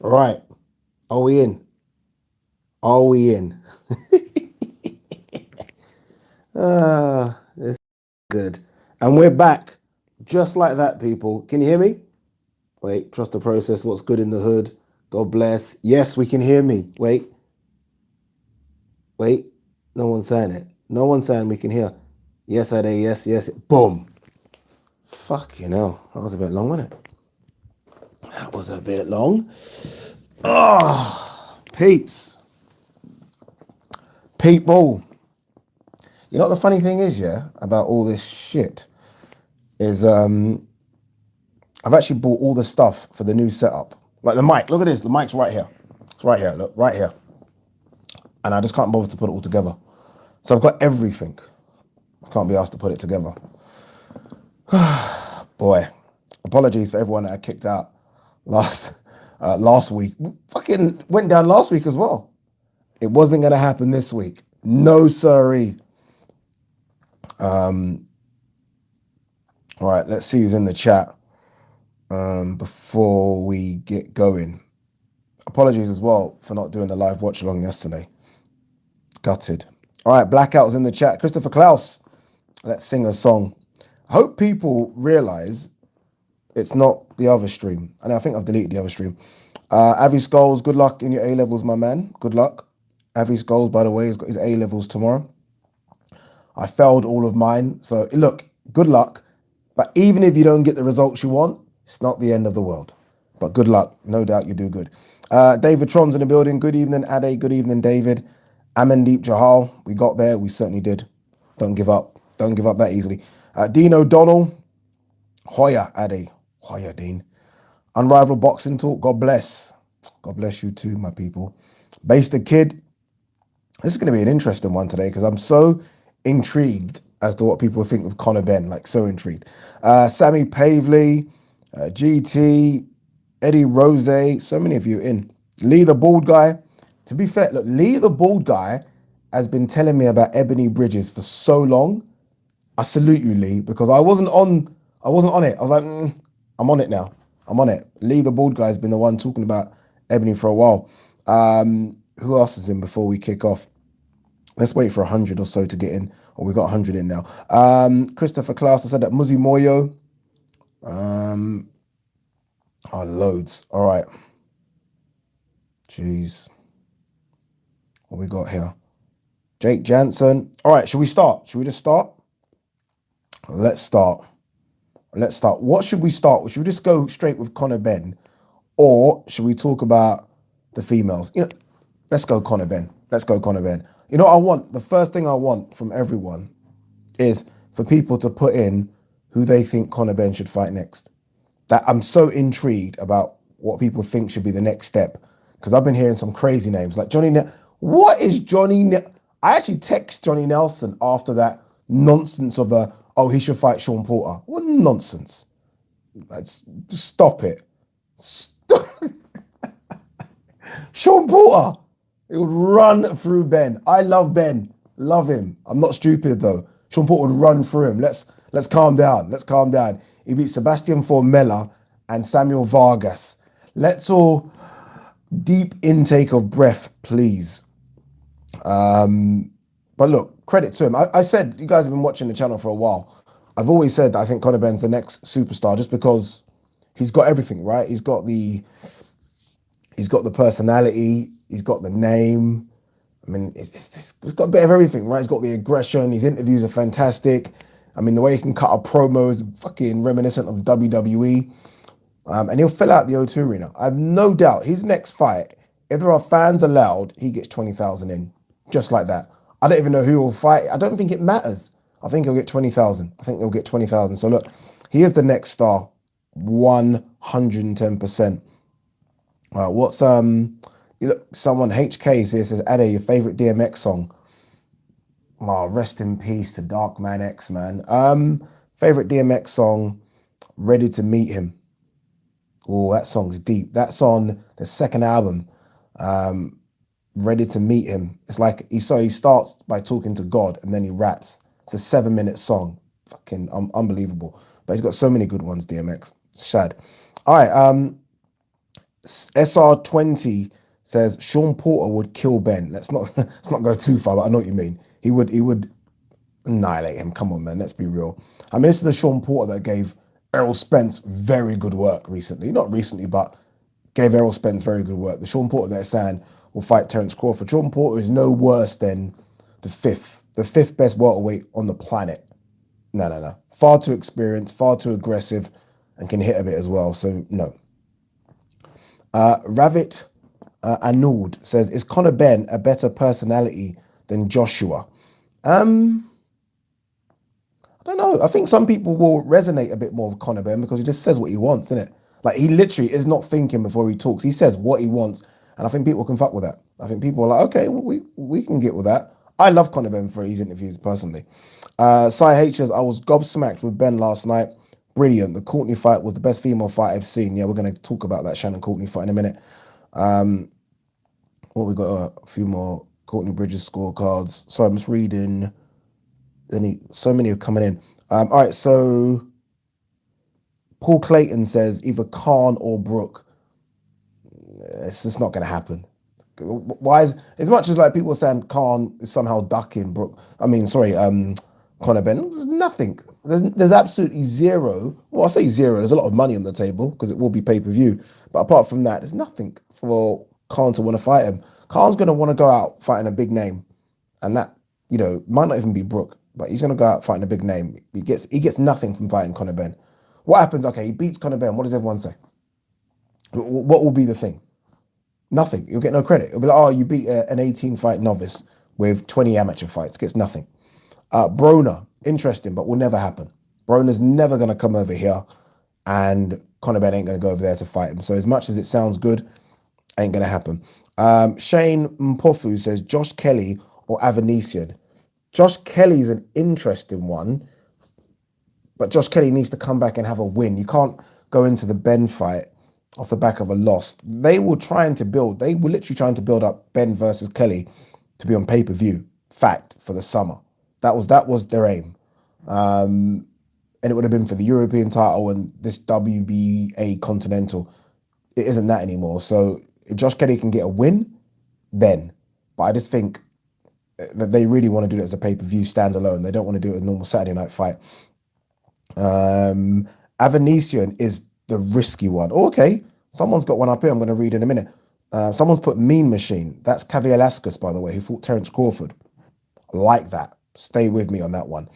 All right. Are we in? Are we in? It's good. And we're back. Just like that, people. Can you hear me? Wait, trust the process. What's good in the hood? God bless. Yes, we can hear me. Wait. No one's saying it. No one's saying we can hear. Yes, I do. Yes. Boom. Fucking hell. That was a bit long, wasn't it? That was a bit long. Peeps. People. You know what the funny thing is, yeah, about all this shit is I've actually bought all the stuff for the new setup. Like the mic, look at this, the mic's right here. It's right here, look, right here. And I just can't bother to put it all together. So I've got everything. I can't be asked to put it together. Boy, apologies for everyone that I kicked out last week. Fucking went down last week as well. It wasn't going to happen this week. No, sirree. All right, let's see who's in the chat before we get going. Apologies as well for not doing the live watch along yesterday. Gutted. All right, Blackout's in the chat. Christopher Klaus, let's sing a song. I hope people realize it's not the other stream. And I think I've deleted the other stream. Avi Skulls, good luck in your A-levels, my man. Good luck. Avi Skulls, by the way, has got his A-levels tomorrow. I failed all of mine. So look, good luck. But even if you don't get the results you want, it's not the end of the world. But good luck. No doubt you do good. David Tron's in the building. Good evening, Ade. Good evening, David. Amandeep Jahal. We got there. We certainly did. Don't give up. Don't give up that easily. Dean O'Donnell. Hoya, Ade. Hoya, Dean. Unrivaled Boxing Talk. God bless. God bless you too, my people. Base the Kid. This is going to be an interesting one today because I'm so intrigued as to what people think of Conor Benn, like so intrigued. Sammy Pavley, GT, Eddie Rose, so many of you in. Lee the Bald Guy. To be fair, look, Lee the Bald Guy has been telling me about Ebony Bridges for so long. I salute you, Lee, because I wasn't on it. I was like, I'm on it now. I'm on it. Lee the Bald Guy has been the one talking about Ebony for a while. Who else is in before we kick off? Let's wait for 100 or so to get in. Or we got 100 in now. Christopher Klaus, I said that. Muzzy Moyo. Loads. All right. Jeez. What we got here? Jake Jansen. All right, should we start? Should we just start? Let's start. What should we start with? Should we just go straight with Conor Benn? Or should we talk about the females? Let's go Conor Benn. You know what I want? The first thing I want from everyone is for people to put in who they think Conor Benn should fight next. That I'm so intrigued about what people think should be the next step. Because I've been hearing some crazy names like Johnny. What is Johnny? I actually text Johnny Nelson after that nonsense of he should fight Sean Porter. What nonsense. Stop it. Stop. Sean Porter. It would run through Ben. I love Ben. Love him. I'm not stupid though. Sean Porter would run through him. Let's calm down. He beat Sebastian Formella and Samuel Vargas. Let's all deep intake of breath, please. But look, credit to him. I said, you guys have been watching the channel for a while. I've always said that I think Conor Benn's the next superstar just because he's got everything, right? He's got the personality. He's got the name. I mean, he's got a bit of everything, right? He's got the aggression. His interviews are fantastic. I mean, the way he can cut a promo is fucking reminiscent of WWE. And he'll fill out the O2 Arena. I have no doubt his next fight, if there are fans allowed, he gets 20,000 in. Just like that. I don't even know who will fight. I don't think it matters. I think he'll get 20,000. So look, he is the next star. 110%. What's someone HK says Ade, your favorite DMX song? Oh, rest in peace to Dark Man X, man. Favorite DMX song, Ready to Meet Him. Oh, that song's deep. That's on the second album, Ready to Meet Him. It's like he starts by talking to God and then he raps. It's a 7-minute song. Fucking unbelievable. But he's got so many good ones, DMX. Shad. All right. SR20 says Sean Porter would kill Ben. Let's not go too far, but I know what you mean. He would annihilate him. Come on, man. Let's be real. I mean, this is the Sean Porter that gave Errol Spence very good work recently. Not recently, but gave Errol Spence very good work. The Sean Porter that is saying will fight Terence Crawford. Sean Porter is no worse than the fifth best welterweight on the planet. No. Far too experienced, far too aggressive, and can hit a bit as well. So no. Ravit Anud says, is Conor Benn a better personality than Joshua? I don't know. I think some people will resonate a bit more with Conor Benn because he just says what he wants, innit? Like, he literally is not thinking before he talks. He says what he wants, and I think people can fuck with that. I think people are like, okay, well, we can get with that. I love Conor Benn for his interviews personally. Cy H says, I was gobsmacked with Ben last night. Brilliant. The Courtenay fight was the best female fight I've seen. Yeah, we're going to talk about that Shannon Courtenay fight in a minute. What we got? A few more Courtney Bridges scorecards. Sorry, I'm just reading. So many are coming in. All right, so Paul Clayton says either Khan or Brook. It's just not going to happen. Why is, as much as like people are saying Khan is somehow ducking Brook? I mean, sorry, Conor Benn. There's nothing. There's absolutely zero. Well, I say zero. There's a lot of money on the table because it will be pay-per-view. But apart from that, there's nothing for Khan to want to fight him. Khan's going to want to go out fighting a big name, and that, you know, might not even be Brook, but he's going to go out fighting a big name. He gets nothing from fighting Conor Benn. What happens? Okay, he beats Conor Benn. What does everyone say? What will be the thing? Nothing. You'll get no credit. It'll be like, oh, you beat an 18-fight novice with 20 amateur fights. Gets nothing. Broner, interesting, but will never happen. Broner's never going to come over here, and Conor Benn ain't going to go over there to fight him. So as much as it sounds good, ain't going to happen. Shane Mpofu says, Josh Kelly or Avanesian. Josh Kelly's an interesting one, but Josh Kelly needs to come back and have a win. You can't go into the Ben fight off the back of a loss. They were literally trying to build up Ben versus Kelly to be on pay-per-view, fact, for the summer. That was their aim. And it would have been for the European title and this WBA Continental. It isn't that anymore. So if Josh Kelly can get a win, then. But I just think that they really want to do it as a pay-per-view standalone. They don't want to do it as a normal Saturday night fight. Avanesian is the risky one. Oh, okay, someone's got one up here I'm going to read in a minute. Someone's put Mean Machine. That's Kavialaskas, by the way, who fought Terence Crawford. I like that. Stay with me on that one.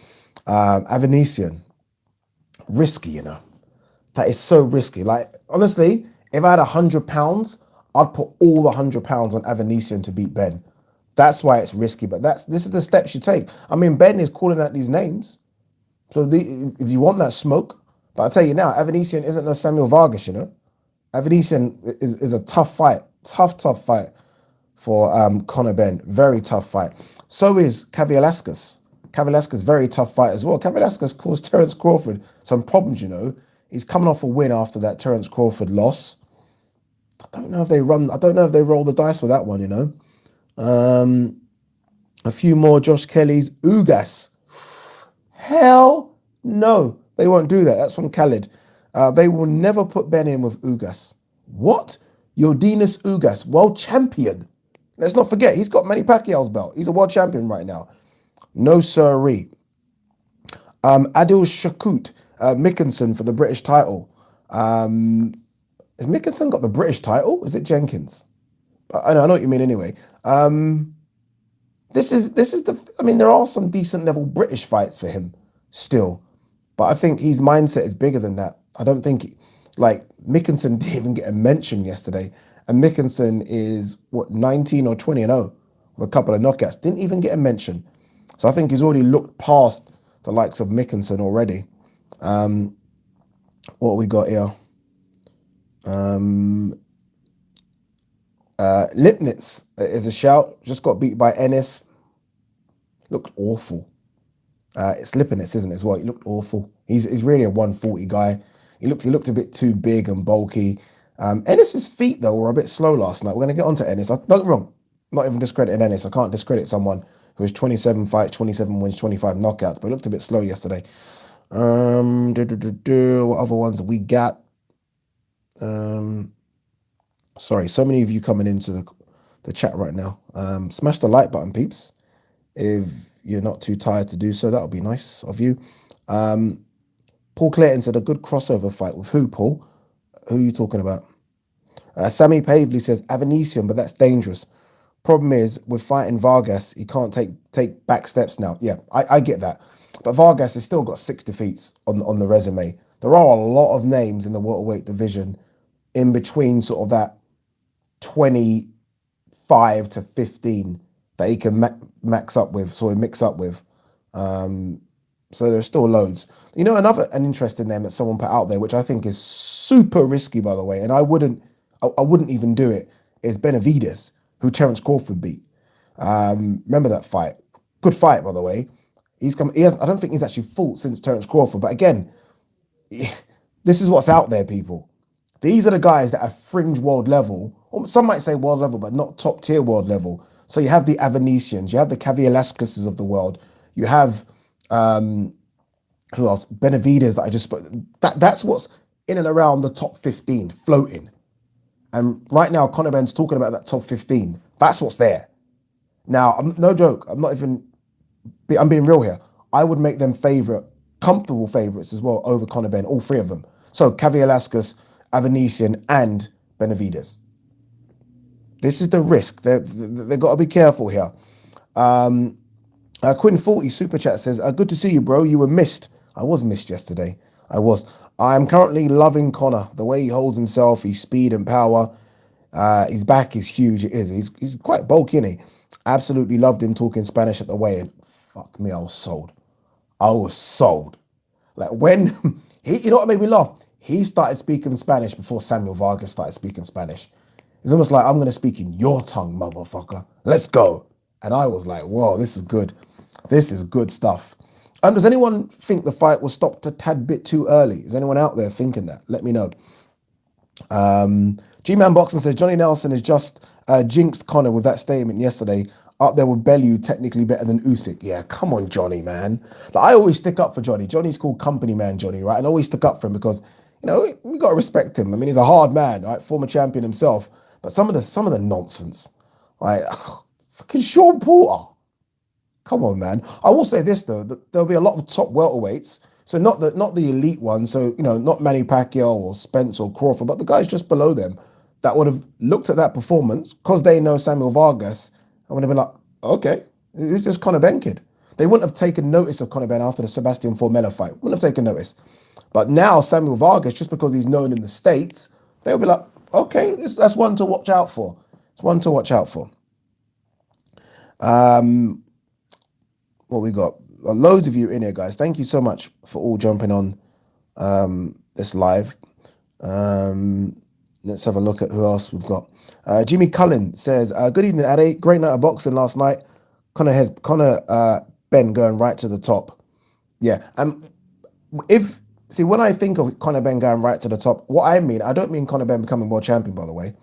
Avanesian. Risky, you know. That is so risky. Like, honestly, if I had £100, I'd put all the £100 on Avanesian to beat Ben. That's why it's risky, but this is the steps you take. I mean, Ben is calling out these names. So if you want that smoke, but I'll tell you now, Avanesian isn't no Samuel Vargas, you know. Avanesian is a tough fight. Tough fight for Conor Benn. Very tough fight. So is Kavialaskas. Kavialaskas, very tough fight as well. Kavialaskas caused Terence Crawford some problems, you know. He's coming off a win after that Terence Crawford loss. I don't know if they roll the dice with that one, you know. A few more Josh Kelly's. Ugas. Hell no. They won't do that. That's from Khaled. They will never put Ben in with Ugas. What? Yordenis Ugas, world champion. Let's not forget, he's got Manny Pacquiao's belt. He's a world champion right now. No sirree. Adil Shakut, Mickinson for the British title. Has Mickinson got the British title? Is it Jenkins? I know what you mean anyway. This is I mean, there are some decent level British fights for him still, but I think his mindset is bigger than that. I don't think, like, Mickinson didn't even get a mention yesterday, and Mickinson is, 19 or 20-0 with a couple of knockouts. Didn't even get a mention. So I think he's already looked past the likes of Mickinson already. What we got here? Lipnitz is a shout. Just got beat by Ennis. Looked awful. It's Lipnitz, isn't it, as well? He looked awful. He's really a 140 guy. He looked a bit too big and bulky. Ennis's feet, though, were a bit slow last night. We're going to get onto Ennis. Don't get me wrong. I'm not even discrediting Ennis. I can't discredit someone who has 27 fights, 27 wins, 25 knockouts, but he looked a bit slow yesterday. What other ones have we got? Sorry, so many of you coming into the chat right now. Smash the like button, peeps. If you're not too tired to do so, that would be nice of you. Paul Clayton said a good crossover fight with who, Paul? Who are you talking about? Sammy Pavley says Avanesian, but that's dangerous. Problem is, with fighting Vargas, he can't take back steps now. Yeah, I get that. But Vargas has still got 6 defeats on the resume. There are a lot of names in the welterweight division in between sort of that 25 to 15 that he can mix up with. So there's still loads. You know, an interesting name that someone put out there, which I think is super risky, by the way, and I wouldn't even do it, is Benavidez, who Terence Crawford beat. Remember that fight? Good fight, by the way. I don't think he's actually fought since Terence Crawford. But again, this is what's out there, people. These are the guys that are fringe world level. Or some might say world level, but not top tier world level. So you have the Avanesians, you have the Kavialaskas of the world, you have who else? Benavidez that I just spoke. That's what's in and around the top 15, floating. And right now, Conor Benn's talking about that top 15. That's what's there. Now, no joke. I'm being real here. I would make them comfortable favourites as well over Conor Benn, all 3 of them. So Kavialaskas, Avanesian, and Benavidez. This is the risk. They've got to be careful here. Quinn 40 super chat says, good to see you, bro. You were missed. I was missed yesterday. I'm currently loving Conor. The way he holds himself, his speed and power. His back is huge. It is. He's quite bulky, isn't he? Absolutely loved him talking Spanish at the weigh-in. Fuck me, I was sold. Like when you know what made me laugh? He started speaking Spanish before Samuel Vargas started speaking Spanish. It's almost like, I'm going to speak in your tongue, motherfucker. Let's go. And I was like, whoa, this is good. This is good stuff. Does anyone think the fight was stopped a tad bit too early? Is anyone out there thinking that? Let me know. G-Man Boxing says, Johnny Nelson has just jinxed Conor with that statement yesterday. Up there with Bellew, technically better than Usyk. Yeah, come on, Johnny, man. Like, I always stick up for Johnny. Johnny's called company man Johnny, right? And I always stick up for him because, you know, we got to respect him. I mean, he's a hard man, right? Former champion himself. But some of the nonsense, like, fucking Sean Porter. Come on, man. I will say this though, that there'll be a lot of top welterweights. So not the elite ones. So, you know, not Manny Pacquiao or Spence or Crawford, but the guys just below them that would have looked at that performance because they know Samuel Vargas and would have been like, okay, who's this Conor Benn kid? They wouldn't have taken notice of Conor Benn after the Sebastian Formella fight. Wouldn't have taken notice. But now Samuel Vargas, just because he's known in the States, they'll be like, okay, that's one to watch out for. It's one to watch out for. What we got? Loads of you in here, guys. Thank you so much for all jumping on this live. Let's have a look at who else we've got. Jimmy Cullen says, good evening, Ade. Great night of boxing last night. Conor Benn going right to the top. Yeah. When I think of Conor Benn going right to the top, what I don't mean Conor Benn becoming world champion, by the way.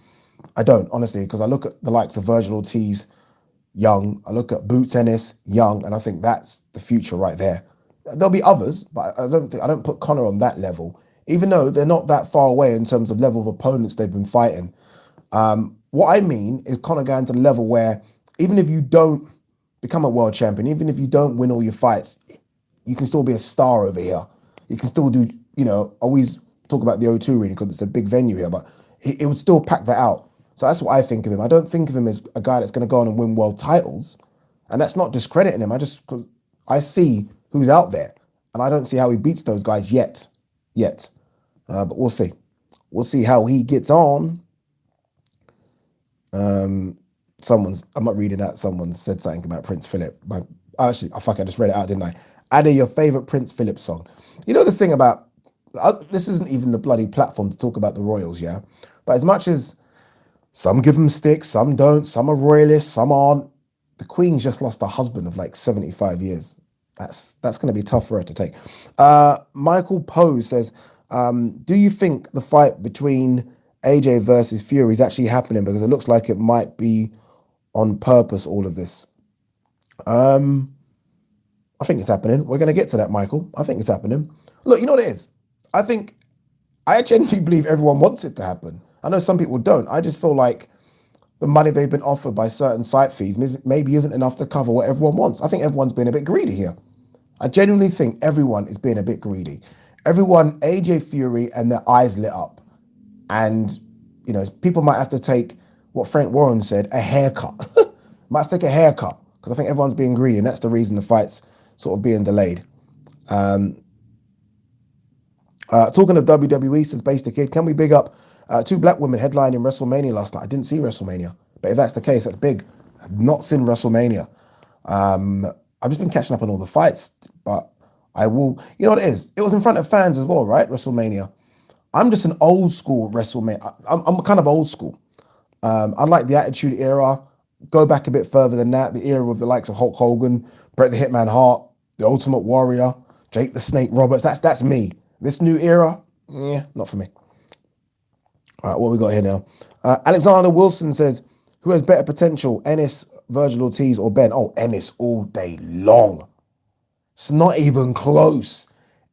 I don't, honestly, because I look at the likes of Virgil Ortiz, young. I look at Boots Ennis, young, and I think that's the future right there. There'll be others, but I don't put Conor on that level, even though they're not that far away in terms of level of opponents they've been fighting. What I mean is Conor going to the level where even if you don't become a world champion, even if you don't win all your fights, you can still be a star over here. You can still do, you know, I always talk about the O2 really because it's a big venue here, but it would still pack that out. So that's what I think of him. I don't think of him as a guy that's going to go on and win world titles. And that's not discrediting him. Because I see who's out there. And I don't see how he beats those guys yet. But we'll see. We'll see how he gets on. I'm not reading that. Someone said something about Prince Philip. I just read it out, didn't I? Ada, your favorite Prince Philip song. You know this thing about, this isn't even the bloody platform to talk about the royals, yeah? But as much as some give them sticks, some don't, some are royalists, some aren't. The Queen's just lost a husband of like 75 years. That's going to be tough for her to take. Michael Poe says, do you think the fight between AJ versus Fury is actually happening? Because it looks like it might be on purpose, all of this. I think it's happening. We're going to get to that, Michael. I think it's happening. Look, you know what it is? I genuinely believe everyone wants it to happen. I know some people don't. I just feel like the money they've been offered by certain site fees maybe isn't enough to cover what everyone wants. I think everyone's been a bit greedy here. I genuinely think everyone is being a bit greedy. Everyone, AJ Fury, and their eyes lit up. And, people might have to take what Frank Warren said, a haircut. Might have to take a haircut because I think everyone's being greedy, and that's the reason the fight's sort of being delayed. Talking of WWE, says Base the Kid, can we big up two black women headlining WrestleMania last night? I didn't see WrestleMania, but if that's the case, that's big. I've not seen WrestleMania. I've just been catching up on all the fights, but I will. You know what it is? It was in front of fans as well, right? WrestleMania. I'm just an old school WrestleMania. I'm kind of old school. I like the Attitude Era. Go back a bit further than that. The era of the likes of Hulk Hogan, Bret the Hitman Hart, the Ultimate Warrior, Jake the Snake Roberts. That's me. This new era, not for me. All right, what we got here now? Alexander Wilson says, who has better potential, Ennis, Virgil Ortiz, or Ben? Oh, Ennis all day long. It's not even close.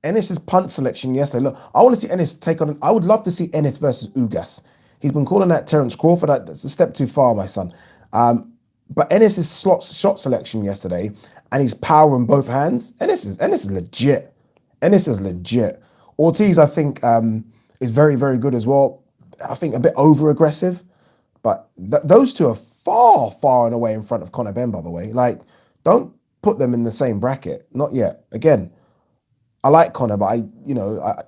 Ennis's punch selection yesterday. Look, I want to see Ennis take on. I would love to see Ennis versus Ugas. He's been calling that Terence Crawford. That's a step too far, my son. But Ennis's shot selection yesterday and his power in both hands. Ennis is legit. Ennis is legit. Ortiz, I think, is very, very good as well. I think a bit over aggressive, but those two are far, far and away in front of Conor Ben. By the way, like, don't put them in the same bracket. Not yet. Again, I like Conor, but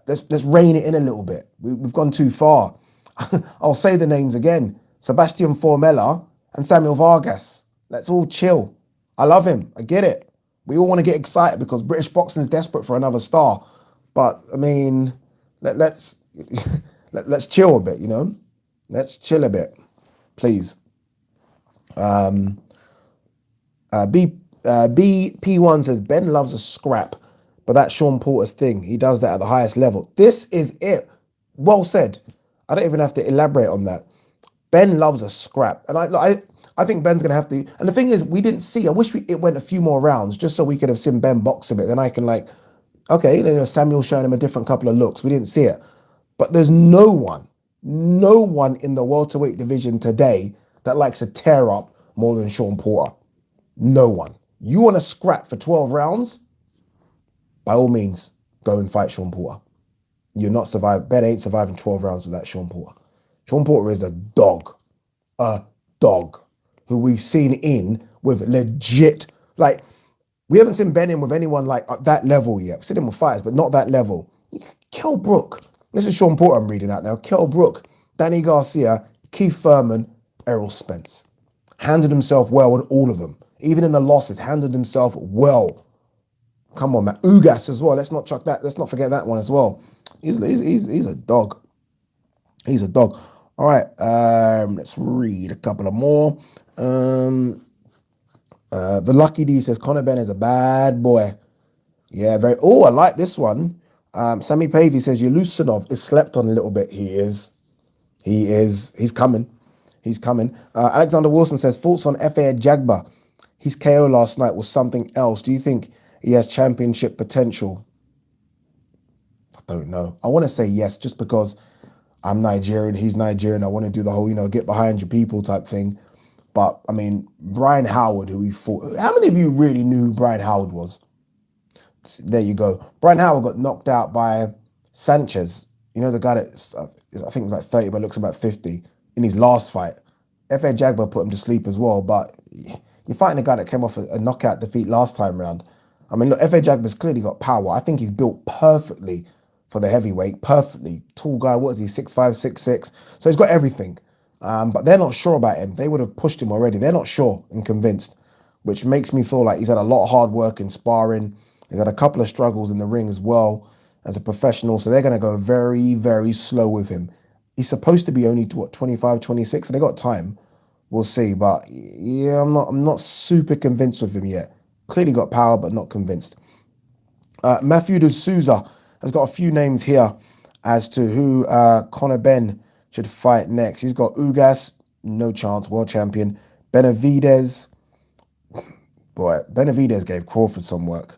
let's rein it in a little bit. We've gone too far. I'll say the names again: Sebastian Formella and Samuel Vargas. Let's all chill. I love him. I get it. We all want to get excited because British boxing is desperate for another star. But I mean, let's chill a bit. Let's chill a bit, please. BP1 says Ben loves a scrap, but that's Sean Porter's thing. He does that at the highest level. This is it. Well said. I don't even have to elaborate on that. Ben loves a scrap, and I think Ben's gonna have to. And the thing is, we didn't see. I wish it went a few more rounds just so we could have seen Ben box a bit. Then I can okay, Samuel showing him a different couple of looks. We didn't see it, but there's no one in the welterweight division today that likes to tear up more than Sean Porter. No one. You want to scrap for 12 rounds? By all means, go and fight Sean Porter. You're not surviving. Ben ain't surviving 12 rounds without Sean Porter. Sean Porter is a dog, who we've seen in with legit, we haven't seen Ben in with anyone like at that level yet. We've seen him with fighters, but not that level. Kell Brook. This is Sean Porter I'm reading out now. Kell Brook, Danny Garcia, Keith Thurman, Errol Spence. Handled himself well in all of them. Even in the losses, handled himself well. Come on, man. Ugas as well. Let's not chuck that. Let's not forget that one as well. He's a dog. He's a dog. All right. Let's read a couple of more. The Lucky D says Conor Benn is a bad boy. Yeah, very. Oh, I like this one. Sammy Pavey says Yulusinov is slept on a little bit. He is. He's coming. He's coming. Alexander Wilson says thoughts on F.A. Jagba. His KO last night was something else. Do you think he has championship potential? I don't know. I want to say yes, just because I'm Nigerian, he's Nigerian. I want to do the whole, get behind your people type thing. But, I mean, Brian Howard, who he fought. How many of you really knew who Brian Howard was? There you go. Brian Howard got knocked out by Sanchez. The guy that I think was like 30, but looks about 50 in his last fight. F.A. Jagba put him to sleep as well. But you're fighting a guy that came off a knockout defeat last time round. I mean, look, F.A. Jagba's clearly got power. I think he's built perfectly for the heavyweight. Perfectly. Tall guy, what is he, 6'5", 6'6"? So he's got everything. But they're not sure about him. They would have pushed him already. They're not sure and convinced, which makes me feel like he's had a lot of hard work in sparring. He's had a couple of struggles in the ring as well as a professional. So they're going to go very, very slow with him. He's supposed to be only, 25, 26? So they got time. We'll see. But yeah, I'm not super convinced with him yet. Clearly got power, but not convinced. Matthew de Souza has got a few names here as to who Conor Benn should fight next. He's got Ugas, no chance, world champion. Benavidez. Boy, Benavidez gave Crawford some work.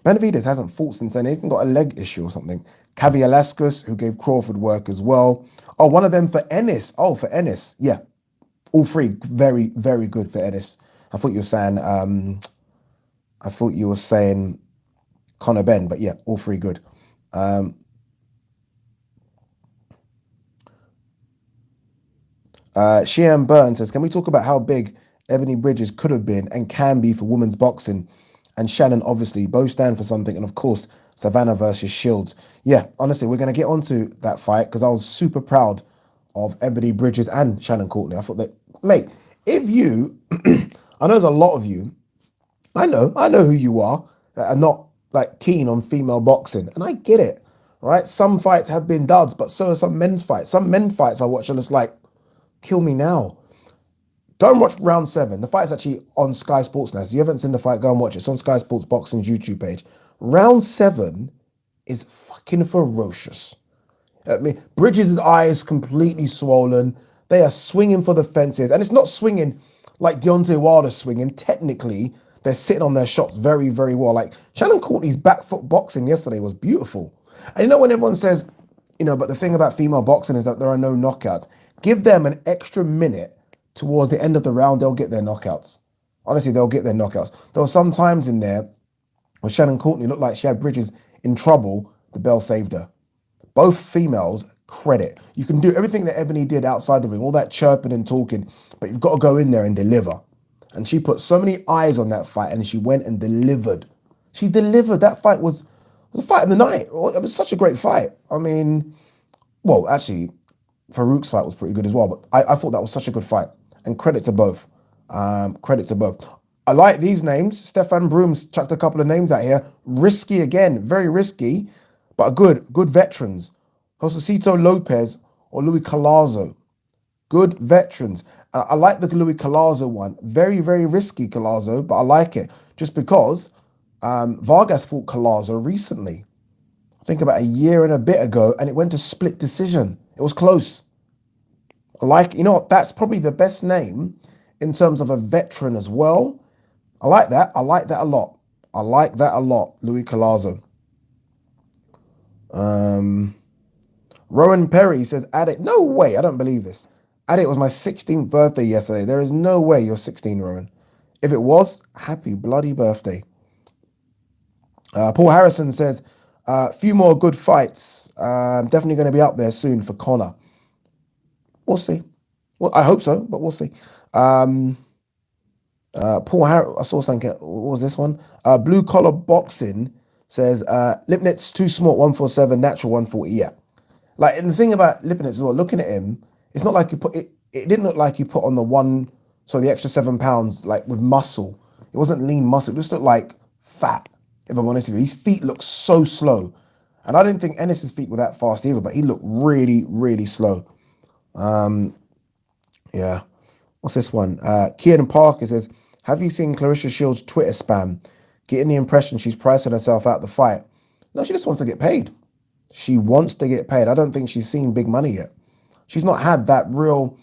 Benavidez hasn't fought since then. He hasn't got a leg issue or something. Cavi Velasquez, who gave Crawford work as well. Oh, one of them for Ennis. Oh, for Ennis. Yeah. All three very, very good for Ennis. I thought you were saying Conor Benn, but yeah, all three good. Sheehan Burns says, can we talk about how big Ebony Bridges could have been and can be for women's boxing? And Shannon, obviously, both stand for something. And of course, Savannah versus Shields. Yeah, honestly, we're going to get onto that fight because I was super proud of Ebony Bridges and Shannon Courtenay. I thought that, mate, if you, I know there's a lot of you, I know who you are, that are not like keen on female boxing. And I get it, right? Some fights have been duds, but so are some men's fights. Some men fights I watch and it's like, kill me now. Go and watch round 7. The fight's actually on Sky Sports now. So if you haven't seen the fight, go and watch it. It's on Sky Sports Boxing's YouTube page. Round 7 is fucking ferocious. I mean, Bridges' eyes completely swollen. They are swinging for the fences. And it's not swinging like Deontay Wilder's swinging. Technically, they're sitting on their shots very, very well. Like Shannon Courtenay's back foot boxing yesterday was beautiful. And you know when everyone says, but the thing about female boxing is that there are no knockouts. Give them an extra minute towards the end of the round, they'll get their knockouts. Honestly, they'll get their knockouts. There were some times in there where Shannon Courtenay looked like she had Bridges in trouble. The bell saved her. Both females, credit. You can do everything that Ebony did outside the ring, all that chirping and talking, but you've got to go in there and deliver. And she put so many eyes on that fight and she went and delivered. She delivered. That fight was a fight of the night. It was such a great fight. I mean, well, actually, Farouk's fight was pretty good as well, but I thought that was such a good fight. And credit to both. Credit to both. I like these names. Stefan Broom's chucked a couple of names out here. Risky again, very risky, but good veterans. Josecito Lopez or Louis Collazo. Good veterans. I like the Louis Collazo one. Very, very risky Collazo, but I like it. Just because Vargas fought Collazo recently. I think about a year and a bit ago, and it went to split decision. It was close. I like, that's probably the best name in terms of a veteran as well. I like that. I like that a lot. Louis Collazo. Rowan Perry says, Addict. No way. I don't believe this. Addict, was my 16th birthday yesterday. There is no way you're 16, Rowan. If it was, happy bloody birthday. Paul Harrison says, a few more good fights. Definitely going to be up there soon for Conor. We'll see. Well, I hope so, but we'll see. Paul Harrison, I saw something. What was this one? Blue Collar Boxing says, Lipnitz too small, 147, natural 140. Yeah. Like, and the thing about Lipnitz as well, looking at him, it's not like you put it. It didn't look like you put on the extra 7 pounds, like with muscle. It wasn't lean muscle. It just looked like fat. If I'm honest with you, his feet look so slow, and I didn't think Ennis's feet were that fast either. But he looked really, really slow. Yeah. What's this one? Kieran Parker says, have you seen Clarissa Shields' Twitter spam? Getting the impression she's pricing herself out the fight. No, she just wants to get paid. She wants to get paid. I don't think she's seen big money yet. She's not had that real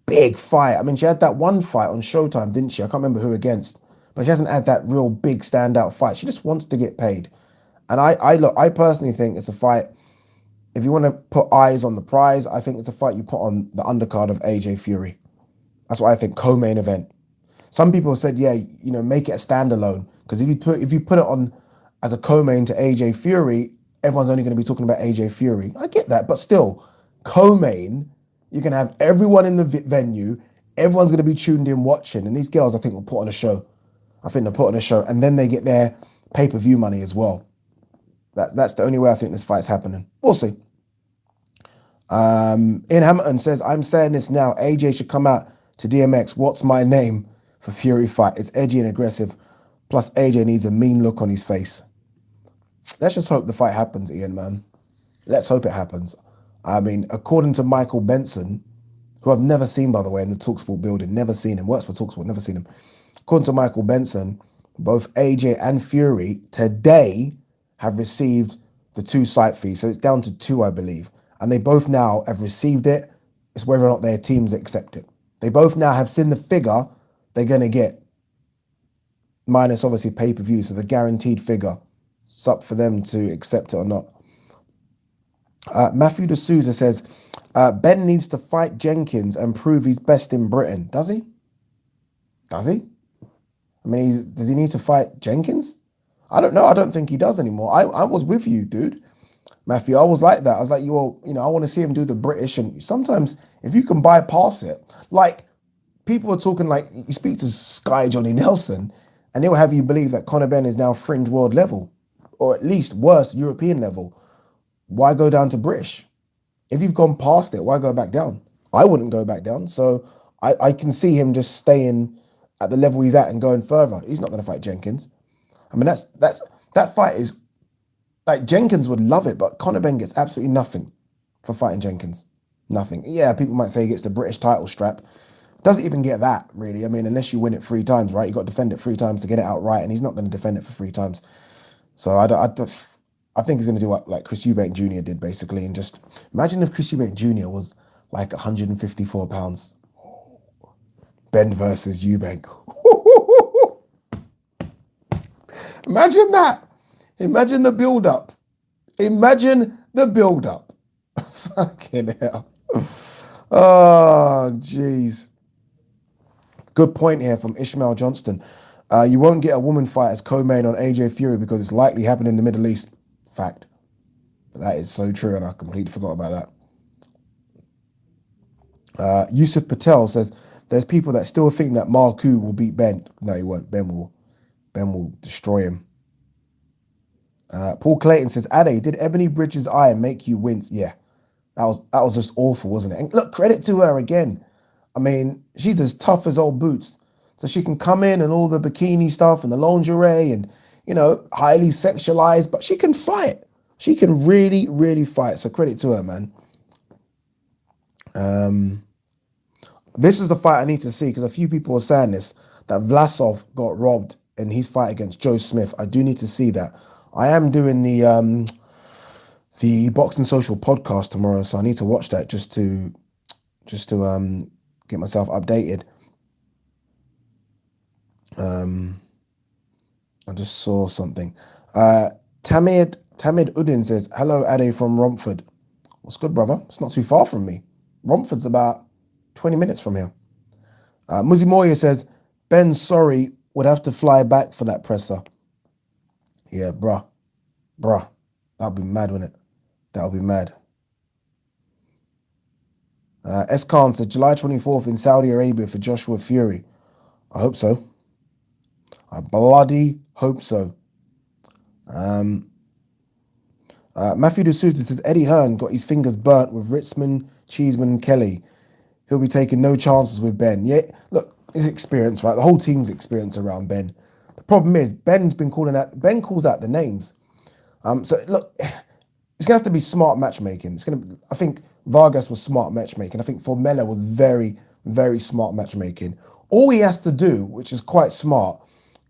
big fight. I mean, she had that one fight on Showtime, didn't she? I can't remember who against. But she hasn't had that real big standout fight. She just wants to get paid. And I personally think it's a fight. If you want to put eyes on the prize, I think it's a fight you put on the undercard of AJ Fury. That's what I think, co-main event. Some people said, yeah, make it a standalone. Because if you put it on as a co-main to AJ Fury, everyone's only going to be talking about AJ Fury. I get that, but still, co-main, you can have everyone in the venue, everyone's going to be tuned in watching, and these girls, I think, will put on a show. And then they get their pay-per-view money as well. That's the only way I think this fight's happening. We'll see. Ian Hamilton says, I'm saying this now, AJ should come out to DMX. What's my name for Fury fight? It's edgy and aggressive. Plus, AJ needs a mean look on his face. Let's just hope the fight happens, Ian, man. Let's hope it happens. I mean, according to Michael Benson, who I've never seen, by the way, in the TalkSport building, never seen him, works for TalkSport, never seen him. According to Michael Benson, both AJ and Fury today have received the 2 site fees. So it's down to 2, I believe. And they both now have received it. It's whether or not their teams accept it. They both now have seen the figure they're going to get, minus obviously pay-per-view. So the guaranteed figure. It's up for them to accept it or not. Matthew de Souza says, Ben needs to fight Jenkins and prove he's best in Britain. Does he? Does he? I mean, does he need to fight Jenkins? I don't know. I don't think he does anymore. I was with you, dude. Matthew, I was like that. I was like, I want to see him do the British. And sometimes if you can bypass it, like people are talking like, you speak to Sky Johnny Nelson and they'll have you believe that Conor Benn is now fringe world level or at least worse, European level. Why go down to British? If you've gone past it, why go back down? I wouldn't go back down. So I can see him just staying at the level he's at and going further. He's not going to fight Jenkins. I mean, that fight is like Jenkins would love it, but Conor Benn gets absolutely nothing for fighting Jenkins. Nothing. Yeah, people might say he gets the British title strap. Doesn't even get that, really. I mean, unless you win it 3 times, right? You got to defend it 3 times to get it outright, and he's not going to defend it for 3 times. So I think he's going to do what like Chris Eubank Jr. did, basically, and just imagine if Chris Eubank Jr. was like 154 pounds. Ben versus Eubank. Imagine that. Imagine the build-up. Imagine the build-up. Fucking hell. Oh, jeez. Good point here from Ishmael Johnston. You won't get a woman fight as co-main on AJ Fury because it's likely happening in the Middle East. Fact. That is so true, and I completely forgot about that. Yusuf Patel says, there's people that still think that Marku will beat Ben. No, he won't. Ben will destroy him. Paul Clayton says, Ade, did Ebony Bridges' eye make you wince? Yeah. That was just awful, wasn't it? And look, credit to her again. I mean, she's as tough as old boots. So she can come in and all the bikini stuff and the lingerie and, highly sexualized, but she can fight. She can really, really fight. So credit to her, man. This is the fight I need to see because a few people were saying this, that Vlasov got robbed in his fight against Joe Smith. I do need to see that. I am doing the Boxing Social podcast tomorrow, so I need to watch that just to get myself updated. I just saw something. Tamid Udin says, hello, Ade from Romford. What's good, brother? It's not too far from me. Romford's about 20 minutes from here. Muzi Moya says, Ben, sorry, would have to fly back for that presser. Yeah, bruh. That'll be mad, wouldn't it? That'll be mad. S. Khan said, July 24th in Saudi Arabia for Joshua Fury. I hope so. I bloody hope so. Matthew De Souza says, Eddie Hearn got his fingers burnt with Ritzman, Cheeseman, and Kelly. He'll be taking no chances with Ben. Yeah, look, his experience, right? The whole team's experience around Ben. The problem is, Ben calls out the names. So look, it's gonna have to be smart matchmaking. I think Vargas was smart matchmaking. I think Formella was very, very smart matchmaking. All he has to do, which is quite smart,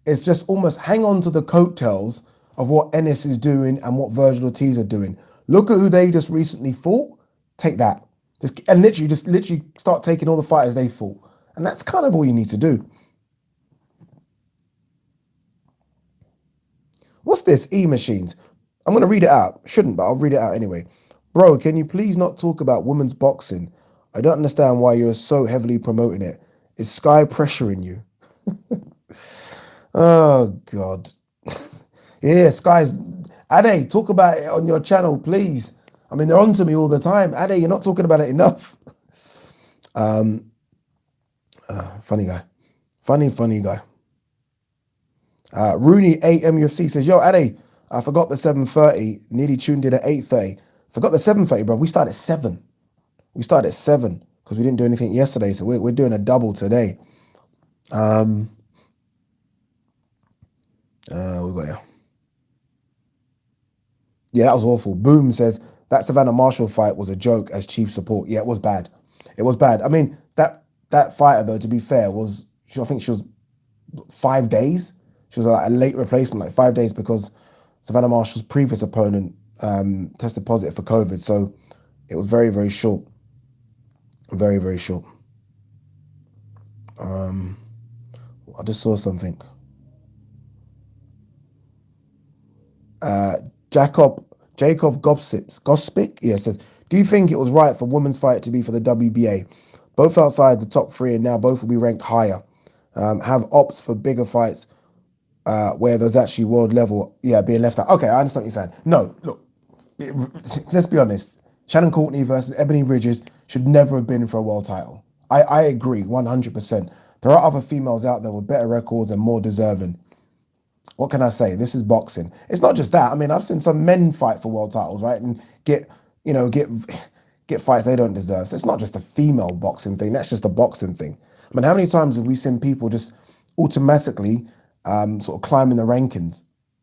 is just almost hang on to the coattails of what Ennis is doing and what Virgil Ortiz are doing. Look at who they just recently fought. Take that. And literally start taking all the fighters they fought. And that's kind of all you need to do. What's this? E-machines. I'm going to read it out. Shouldn't, but I'll read it out anyway. Bro, can you please not talk about women's boxing? I don't understand why you're so heavily promoting it. Is Sky pressuring you? Oh, God. Yeah, Sky's... Ade, talk about it on your channel, please. I mean, they're on to me all the time. Ade, you're not talking about it enough. Funny guy. Funny guy. Rooney AMUFC says, yo, Ade, I forgot the 7:30. Nearly tuned in at 8:30. Forgot the 7:30, bro. We started at 7. We started at 7 because we didn't do anything yesterday. So we're doing a double today. We got here. Yeah, that was awful. Boom says, that Savannah Marshall fight was a joke as chief support. Yeah, it was bad. It was bad. I mean, that fighter, though, to be fair, I think she was 5 days. She was like a late replacement, like 5 days, because Savannah Marshall's previous opponent tested positive for COVID. So it was very, very short. Very, very short. I just saw something. Jacob Jacob Gospic, yeah, says, do you think it was right for women's fight to be for the WBA? Both outside the top three, and now both will be ranked higher. Have ops for bigger fights where there's actually world level, being left out. Okay, I understand what you're saying. No, look, let's be honest. Shannon Courtenay versus Ebony Bridges should never have been for a world title. I agree 100%. There are other females out there with better records and more deserving. What can I say? This is boxing. It's not just that. I mean, I've seen some men fight for world titles, right? And get fights they don't deserve. So it's not just a female boxing thing. That's just a boxing thing. I mean, how many times have we seen people just automatically sort of climbing the rankings?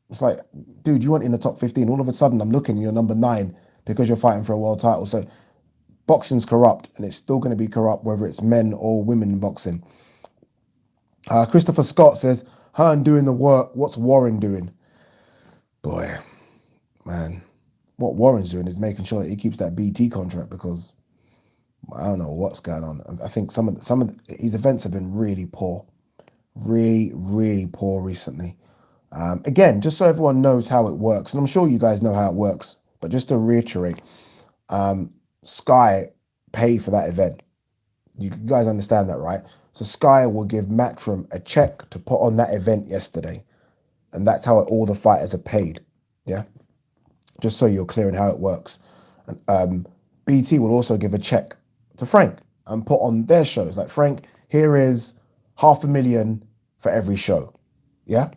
It's like, dude, you weren't in the top 15. All of a sudden, I'm looking, you're number 9 because you're fighting for a world title. So boxing's corrupt, and it's still going to be corrupt whether it's men or women in boxing. Christopher Scott says, Hearn doing the work, what's Warren doing? Boy, man, what Warren's doing is making sure that he keeps that BT contract, because I don't know what's going on. I think some of his events have been really poor, really poor recently. Again, just so everyone knows how it works, and I'm sure you guys know how it works, but just to reiterate, Sky pay for that event. You guys understand that, right? So Sky will give Matchroom a check to put on that event yesterday, and that's how all the fighters are paid. Yeah, just so you're clear on how it works. And BT will also give a check to Frank and put on their shows. Like, Frank, here is $500,000 for every show. Yeah.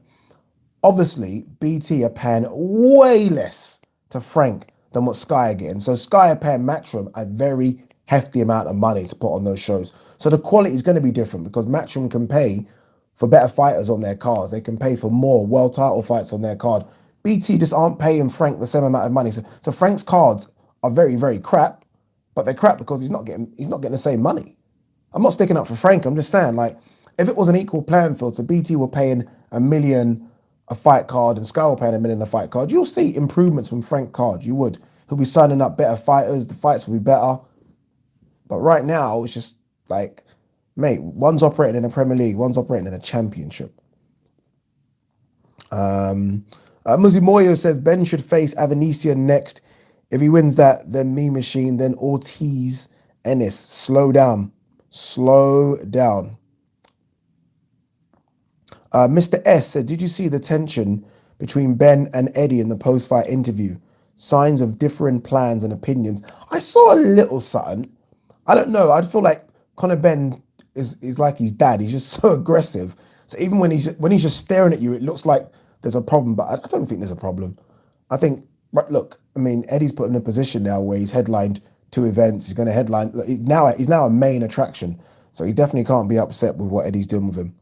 Obviously, BT are paying way less to Frank than what Sky are getting. So Sky are paying Matchroom a very hefty amount of money to put on those shows. So the quality is going to be different, because Matchroom can pay for better fighters on their cards. They can pay for more world title fights on their card. BT just aren't paying Frank the same amount of money. So Frank's cards are very crap, but they're crap because he's not getting the same money. I'm not sticking up for Frank. I'm just saying, like, if it was an equal playing field, so BT were paying $1 million a fight card and Sky were paying $1 million a fight card, you'll see improvements from Frank card. You would. He'll be signing up better fighters. The fights will be better. But right now, it's just like, mate, one's operating in the Premier League, one's operating in a championship. Muzi Moyo says Ben should face Avanesian next. If he wins that, then Me Machine, then Ortiz, Ennis. Slow down. Mr. S said, did you see the tension between Ben and Eddie in the post-fight interview? Signs of differing plans and opinions. I saw a little something. I don't know. I feel like Conor Benn is like his dad. He's just so aggressive. So even when he's just staring at you, it looks like there's a problem. But I don't think there's a problem. I think, look, I mean, Eddie's put in a position now where he's headlined 2 events. He's going to headline. He's now a main attraction. So he definitely can't be upset with what Eddie's doing with him.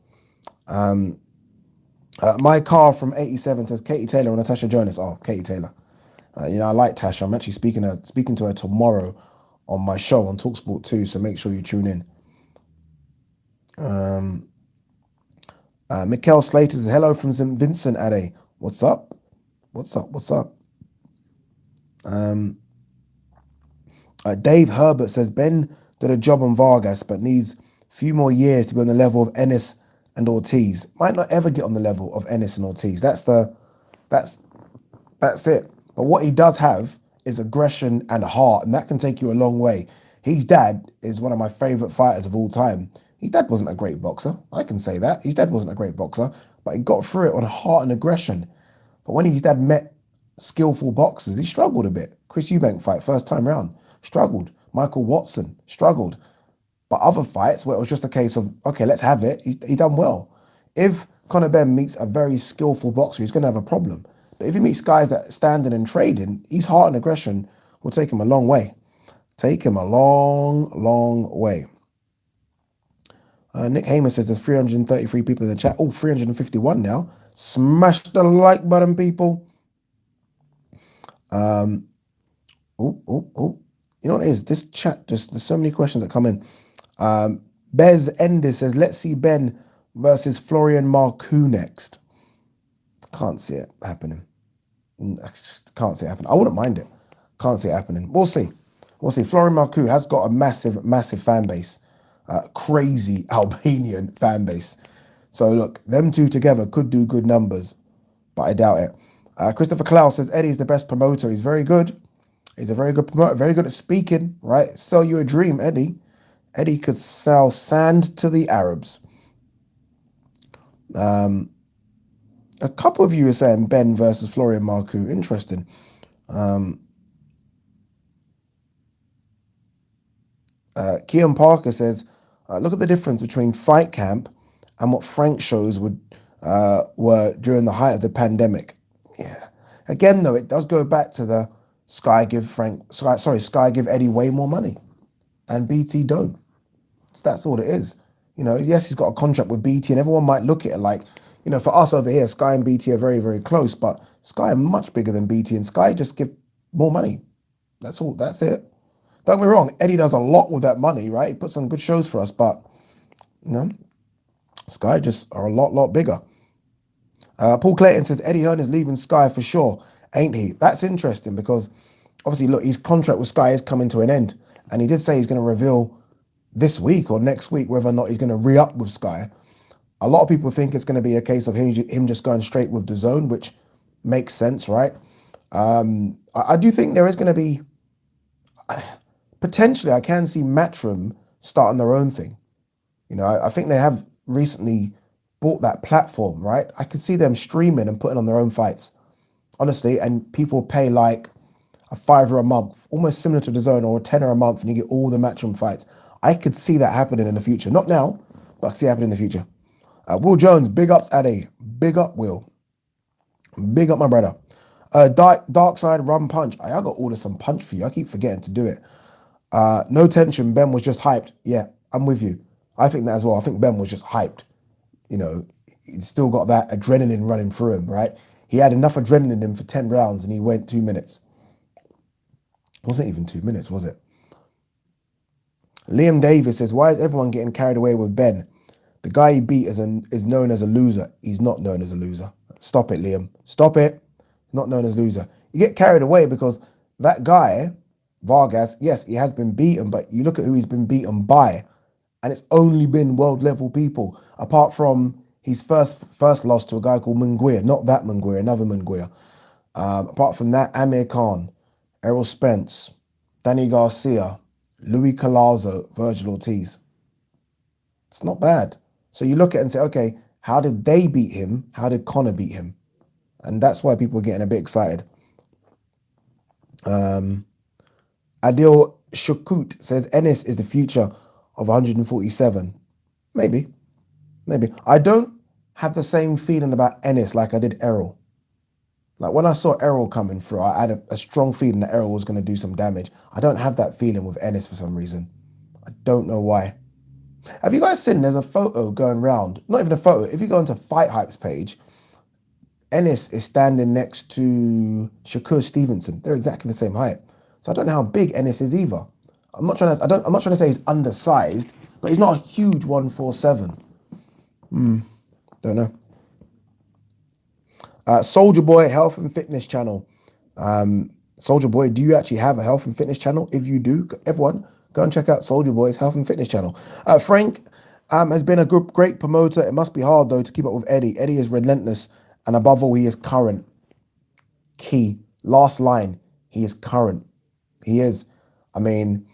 My car from 87 says Katie Taylor and Natasha Jonas. Oh, Katie Taylor. I like Tasha. I'm actually speaking to her tomorrow on my show on TalkSport 2, so make sure you tune in. Mikkel Slater says, hello from St. Vincent, Ade. What's up? Dave Herbert says, Ben did a job on Vargas, but needs a few more years to be on the level of Ennis and Ortiz. Might not ever get on the level of Ennis and Ortiz. That's it. But what he does have is aggression and heart, and that can take you a long way. His dad is one of my favorite fighters of all time. His dad wasn't a great boxer. I can say that. His dad wasn't a great boxer, but he got through it on heart and aggression. But when his dad met skillful boxers, he struggled a bit. Chris Eubank fight, first time round, struggled. Michael Watson, struggled. But other fights where it was just a case of, okay, let's have it, he done well. If Conor Benn meets a very skillful boxer, he's going to have a problem. But if he meets guys that are standing and trading, his heart and aggression will take him a long way. Take him a long way. Nick Heyman says there's 333 people in the chat. Oh, 351 now. Smash the like button, people. You know what it is? This chat, there's so many questions that come in. Bez Ender says, let's see Ben versus Florian Marcoux next. Can't see it happening. Can't see it happening. I wouldn't mind it. Can't see it happening. We'll see. Florian Marcoux has got a massive fan base. Crazy Albanian fan base. So look, them two together could do good numbers, but I doubt it. Christopher Klaus says Eddie's the best promoter. He's very good. He's a very good promoter, very good at speaking, right? Sell you a dream, Eddie. Eddie could sell sand to the Arabs. A couple of you are saying Ben versus Florian Marcoux. Interesting. Kean Parker says, look at the difference between Fight Camp and what Frank shows were during the height of the pandemic. Yeah. Again, though, it does go back to the Sky give Eddie way more money, and BT don't. So that's all it is. Yes, he's got a contract with BT, and everyone might look at it like, for us over here, Sky and BT are very, very close, but Sky are much bigger than BT, and Sky just give more money. That's all. That's it. Don't get me wrong, Eddie does a lot with that money, right? He puts on good shows for us, but Sky just are a lot bigger. Paul Clayton says Eddie Hearn is leaving Sky for sure, ain't he? That's interesting because obviously, look, his contract with Sky is coming to an end, and he did say he's going to reveal this week or next week whether or not he's going to re-up with Sky. A lot of people think it's going to be a case of him just going straight with DAZN, which makes sense, right? I do think there is going to be, potentially, I can see Matchroom starting their own thing. I think they have recently bought that platform, right? I could see them streaming and putting on their own fights, honestly, and people pay like a $5 a month, almost similar to DAZN, or a $10 a month, and you get all the Matchroom fights. I could see that happening in the future. Not now, but I see it happening in the future. Will Jones, big ups, Ade. Big up, Will. Big up, my brother. Dark Side Rum Punch. I got ordered some punch for you. I keep forgetting to do it. No tension. Ben was just hyped. Yeah, I'm with you. I think that as well. I think Ben was just hyped. He's still got that adrenaline running through him, right? He had enough adrenaline in him for 10 rounds and he went 2 minutes. It wasn't even 2 minutes, was it? Liam Davis says, why is everyone getting carried away with Ben? The guy he beat is known as a loser. He's not known as a loser. Stop it, Liam. Stop it. He's not known as a loser. You get carried away because that guy, Vargas, yes, he has been beaten, but you look at who he's been beaten by, and it's only been world level people, apart from his first loss to a guy called Munguia, not that Munguia, another Munguia. Apart from that, Amir Khan, Errol Spence, Danny Garcia, Louis Collazo, Virgil Ortiz. It's not bad. So you look at it and say, okay, how did they beat him? How did Conor beat him? And that's why people are getting a bit excited. Adil Shukut says Ennis is the future of 147. Maybe. I don't have the same feeling about Ennis like I did Errol. Like when I saw Errol coming through, I had a strong feeling that Errol was going to do some damage. I don't have that feeling with Ennis for some reason. I don't know why. Have you guys seen there's a photo going around? Not even a photo. If you go onto Fight Hype's page, Ennis is standing next to Shakur Stevenson. They're exactly the same height. So I don't know how big Ennis is either. I'm not trying to say he's undersized, but he's not a huge 147. Don't know. Soldier Boy Health and Fitness Channel. Soldier Boy, do you actually have a health and fitness channel? If you do, everyone, go and check out Soldier Boy's Health and Fitness Channel. Frank has been a great promoter. It must be hard, though, to keep up with Eddie. Eddie is relentless, and above all, he is current. Key. Last line, he is current. He is. I mean,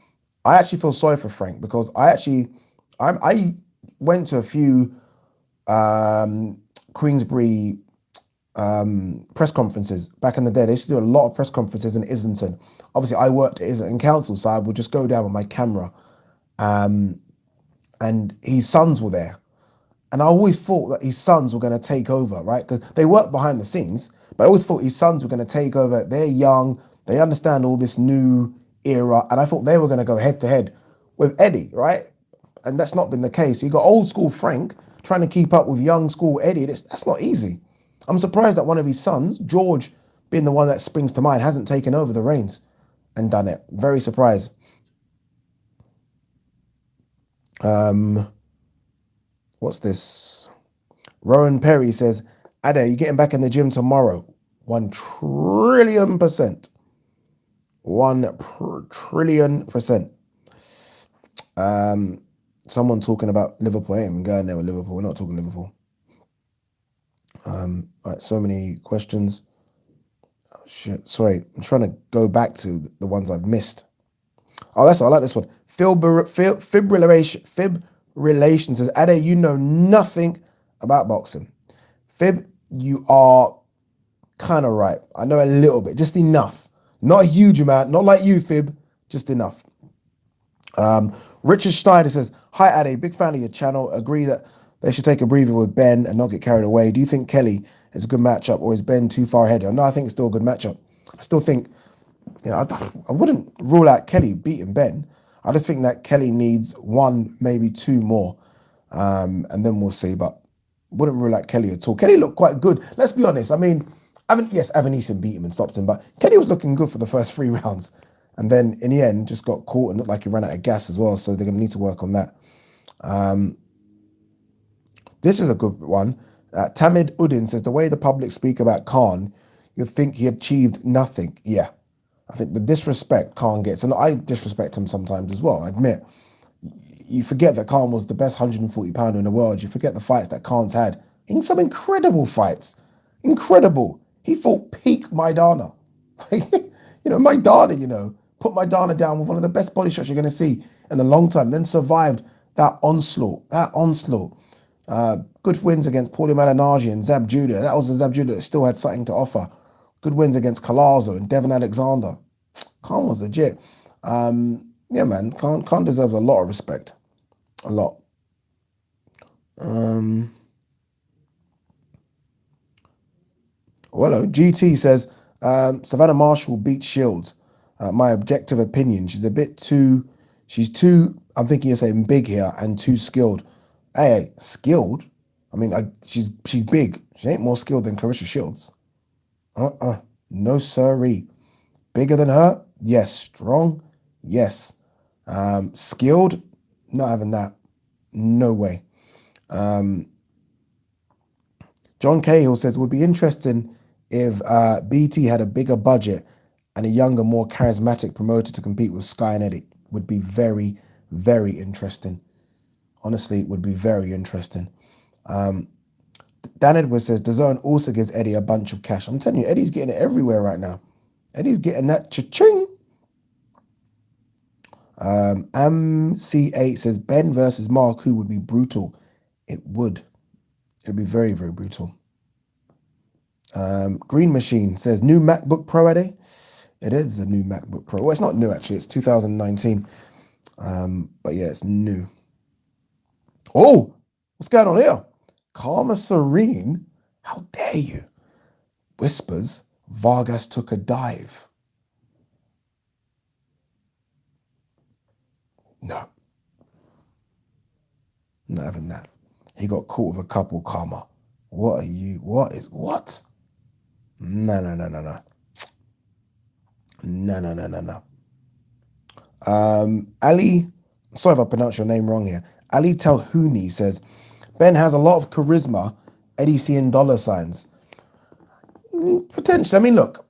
I actually feel sorry for Frank because I went to a few Queensbury press conferences back in the day. They used to do a lot of press conferences in Islington. Obviously, I worked at Islington Council, so I would just go down with my camera, and his sons were there. And I always thought that his sons were going to take over, right? Because they work behind the scenes, but I always thought his sons were going to take over. They're young, they understand all this new era, and I thought they were going to go head to head with Eddie, right? And that's not been the case. You got old school Frank trying to keep up with young school Eddie. That's not easy. I'm surprised that one of his sons, George, being the one that springs to mind, hasn't taken over the reins and done it. Very surprised. What's this? Rowan Perry says, Ade, you getting back in the gym tomorrow? 1 trillion%. 1 trillion%. Someone talking about Liverpool. I ain't even going there with Liverpool. We're not talking Liverpool. Right, so many questions. Shit, sorry. I'm trying to go back to the ones I've missed. Oh, that's all. I like this one. Fibrillation says, Ade, you know nothing about boxing. Fib, you are kind of right. I know a little bit, just enough. Not a huge amount, not like you, Fib, just enough. Richard Schneider says, hi, Ade, big fan of your channel. Agree that they should take a breather with Ben and not get carried away. Do you think Kelly is a good matchup or is Ben too far ahead? No, I think it's still a good matchup. I still think, I wouldn't rule out Kelly beating Ben. I just think that Kelly needs one, maybe two more, and then we'll see. But wouldn't rule out Kelly at all. Kelly looked quite good. Let's be honest. I mean, yes, Evan beat him and stopped him, but Kelly was looking good for the first 3 rounds. And then in the end, just got caught and looked like he ran out of gas as well. So they're going to need to work on that. This is a good one. Tamid Uddin says, the way the public speak about Khan, you'd think he achieved nothing. Yeah. I think the disrespect Khan gets, and I disrespect him sometimes as well, I admit. You forget that Khan was the best 140-pounder in the world. You forget the fights that Khan's had. In some incredible fights. Incredible. He fought peak Maidana. Maidana, put Maidana down with one of the best body shots you're going to see in a long time. Then survived that onslaught. Good wins against Paulie Malignaggi and Zab Judah. That was the Zab Judah that still had something to offer. Good wins against Collazo and Devon Alexander. Khan was legit. Yeah, man, Khan deserves a lot of respect. A lot. GT says, Savannah Marshall beat Shields. My objective opinion, she's too, I'm thinking you're saying big here, and too skilled. Hey, skilled? I mean, she's big. She ain't more skilled than Clarissa Shields. No siree. Bigger than her? Yes. Strong? Yes. Skilled? Not having that. No way. John Cahill says, it would be interesting if BT had a bigger budget and a younger, more charismatic promoter to compete with Sky and Eddie. Would be very, very interesting. Honestly, it would be very interesting. Dan Edwards says, DAZN also gives Eddie a bunch of cash. I'm telling you, Eddie's getting it everywhere right now. Eddie's getting that cha-ching. MC8 says, Ben versus Mark, who would be brutal? It would. It would be very, very brutal. Green Machine says, new MacBook Pro, Eddie? It is a new MacBook Pro. Well, it's not new, actually. It's 2019. But yeah, it's new. Oh, what's going on here? Karma Serene? How dare you? Whispers, Vargas took a dive. No. Not having that. He got caught with a couple, Karma. What are you? What? No. No. Ali, sorry if I pronounce your name wrong here. Ali Telhouni says, Ben has a lot of charisma, Eddie seeing dollar signs. Potentially. I mean, look,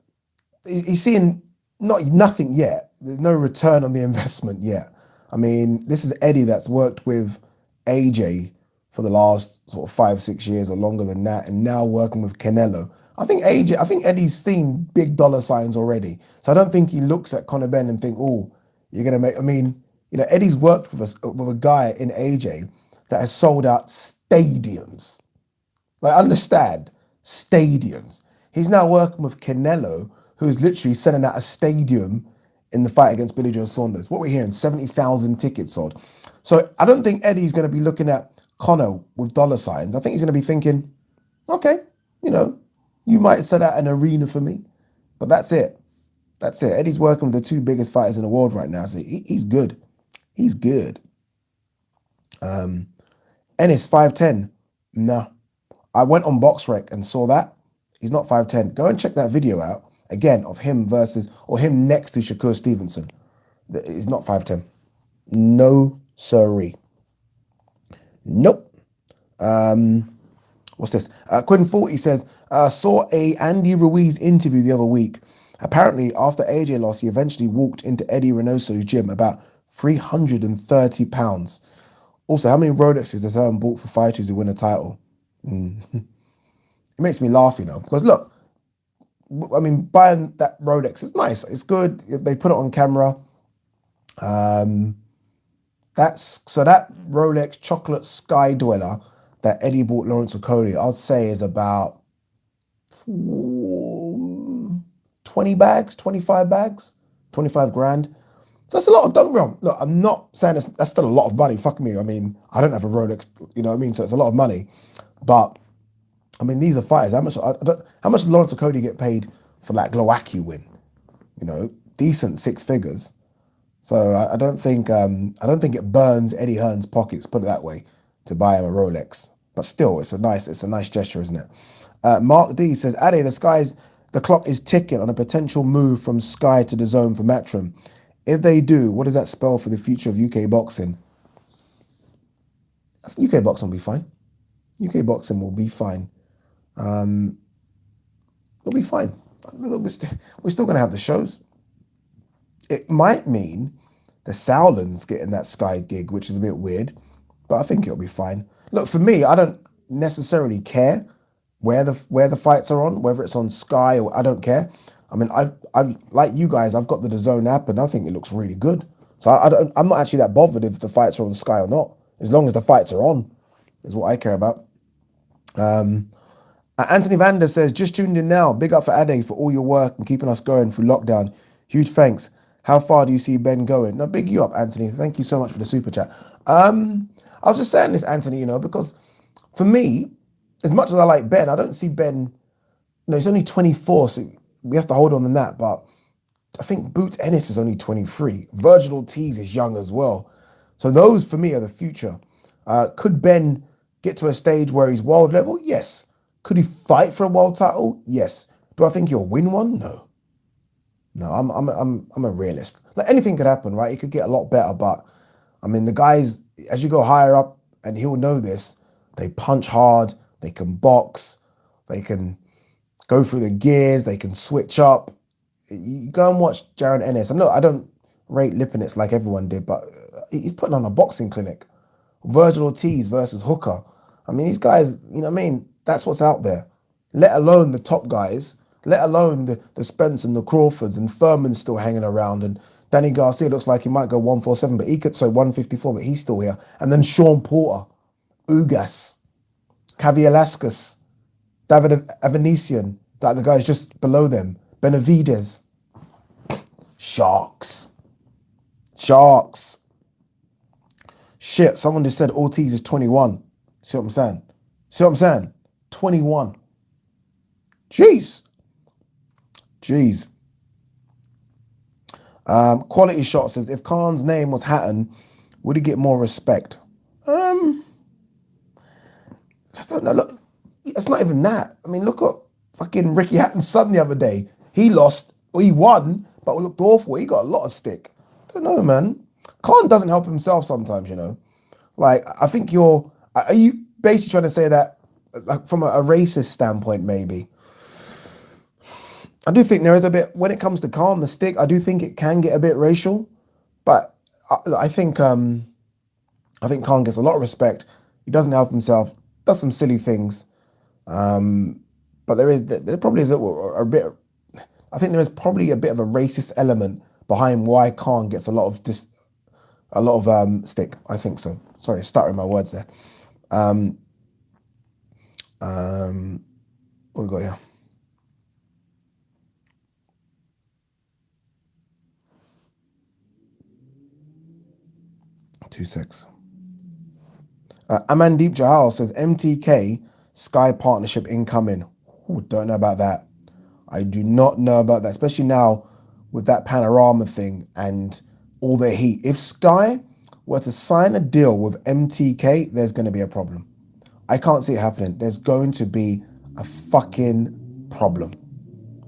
he's seeing nothing yet. There's no return on the investment yet. I mean, this is Eddie that's worked with AJ for the last sort of 5-6 years or longer than that, and now working with Canelo. I think Eddie's seen big dollar signs already. So I don't think he looks at Conor Benn and think, oh, you're going to make, I mean, Eddie's worked with a guy in AJ that has sold out stadiums. Like, understand, stadiums. He's now working with Canelo, who's literally selling out a stadium in the fight against Billy Joe Saunders. What we're hearing, 70,000 tickets sold. So I don't think Eddie's going to be looking at Conor with dollar signs. I think he's going to be thinking, okay, you might set out an arena for me, but that's it. That's it. Eddie's working with the two biggest fighters in the world right now, so he's good. He's good. Ennis, 5'10". No. I went on BoxRec and saw that. He's not 5'10". Go and check that video out, again, of him him next to Shakur Stevenson. He's not 5'10". No, sirree. Nope. What's this? Quinn 40 says, saw a Andy Ruiz interview the other week. Apparently, after AJ lost, he eventually walked into Eddie Reynoso's gym, about 330 pounds. Also, how many Rolexes has Hearn bought for fighters who win a title? It makes me laugh, because look, I mean, buying that Rolex is nice. It's good. They put it on camera. Um, that Rolex chocolate Sky Dweller that Eddie bought Lawrence Okoli, I'd say is about 20 bags, 25 bags, 25 grand. So that's a lot of, don't get me wrong. Look, I'm not saying that's still a lot of money. Fuck me. I mean, I don't have a Rolex, you know what I mean? So it's a lot of money. But I mean, these are fighters. How much did Lawrence Okoli get paid for that Glowacki win? You know, decent six figures. So I don't think it burns Eddie Hearn's pockets, put it that way, to buy him a Rolex. But still, it's a nice gesture, isn't it? Mark D says, Ade, the clock is ticking on a potential move from Sky to the Zone for Matchroom. If they do, what does that spell for the future of UK boxing? I think UK boxing will be fine. UK boxing will be fine. It'll be fine. We're still going to have the shows. It might mean the Sauerland's getting that Sky gig, which is a bit weird, but I think it'll be fine. Look, for me, I don't necessarily care where the fights are on, whether it's on Sky or I don't care. I mean, I like you guys. I've got the DAZN app, and I think it looks really good. So I'm not actually that bothered if the fights are on Sky or not, as long as the fights are on, is what I care about. Anthony Vander says, just tuned in now. Big up for Ade for all your work and keeping us going through lockdown. Huge thanks. How far do you see Ben going? No, big you up, Anthony. Thank you so much for the super chat. I was just saying this, Anthony, because for me, as much as I like Ben, I don't see Ben. No, he's only 24, so we have to hold on to that. But I think Boots Ennis is only 23. Virgil Ortiz is young as well. So those, for me, are the future. Could Ben get to a stage where he's world level? Yes. Could he fight for a world title? Yes. Do I think he'll win one? No. No, I'm a realist. Like, anything could happen, right? He could get a lot better, but I mean, the guys, as you go higher up, and he'll know this, they punch hard, they can box, they can go through the gears, they can switch up. You go and watch Jaron Ennis. And look, I don't rate Lipinets like everyone did, but he's putting on a boxing clinic. Virgil Ortiz versus Hooker. I mean, these guys, you know what I mean? That's what's out there. Let alone the top guys, let alone the Spence and the Crawfords, and Furman's still hanging around, and Danny Garcia looks like he might go 147, but he could say 154, but he's still here. And then Sean Porter, Ugas, Kavialaskas, David Avanesian, like the guys just below them, Benavides. Sharks. Shit, someone just said Ortiz is 21. See what I'm saying? 21. Jeez. Quality Shot says, if Khan's name was Hatton, would he get more respect? I don't know. Look, it's not even that. I mean, look at fucking Ricky Hatton's son the other day. He lost, or he won, but looked awful. He got a lot of stick. I don't know, man. Khan doesn't help himself sometimes, Like, I think are you basically trying to say that, like, from a racist standpoint, maybe? I do think there is a bit, when it comes to Khan, the stick, I do think it can get a bit racial, but I think Khan gets a lot of respect. He doesn't help himself, does some silly things, but there probably is a bit. I think there is probably a bit of a racist element behind why Khan gets a lot of stick. I think so. Sorry, stuttering my words there. What we got here? Two six. Amandeep Jahal says MTK Sky partnership incoming. Ooh, don't know about that. I do not know about that, especially now with that Panorama thing and all the heat. If Sky were to sign a deal with MTK, there's going to be a problem. I can't see it happening. There's going to be a fucking problem.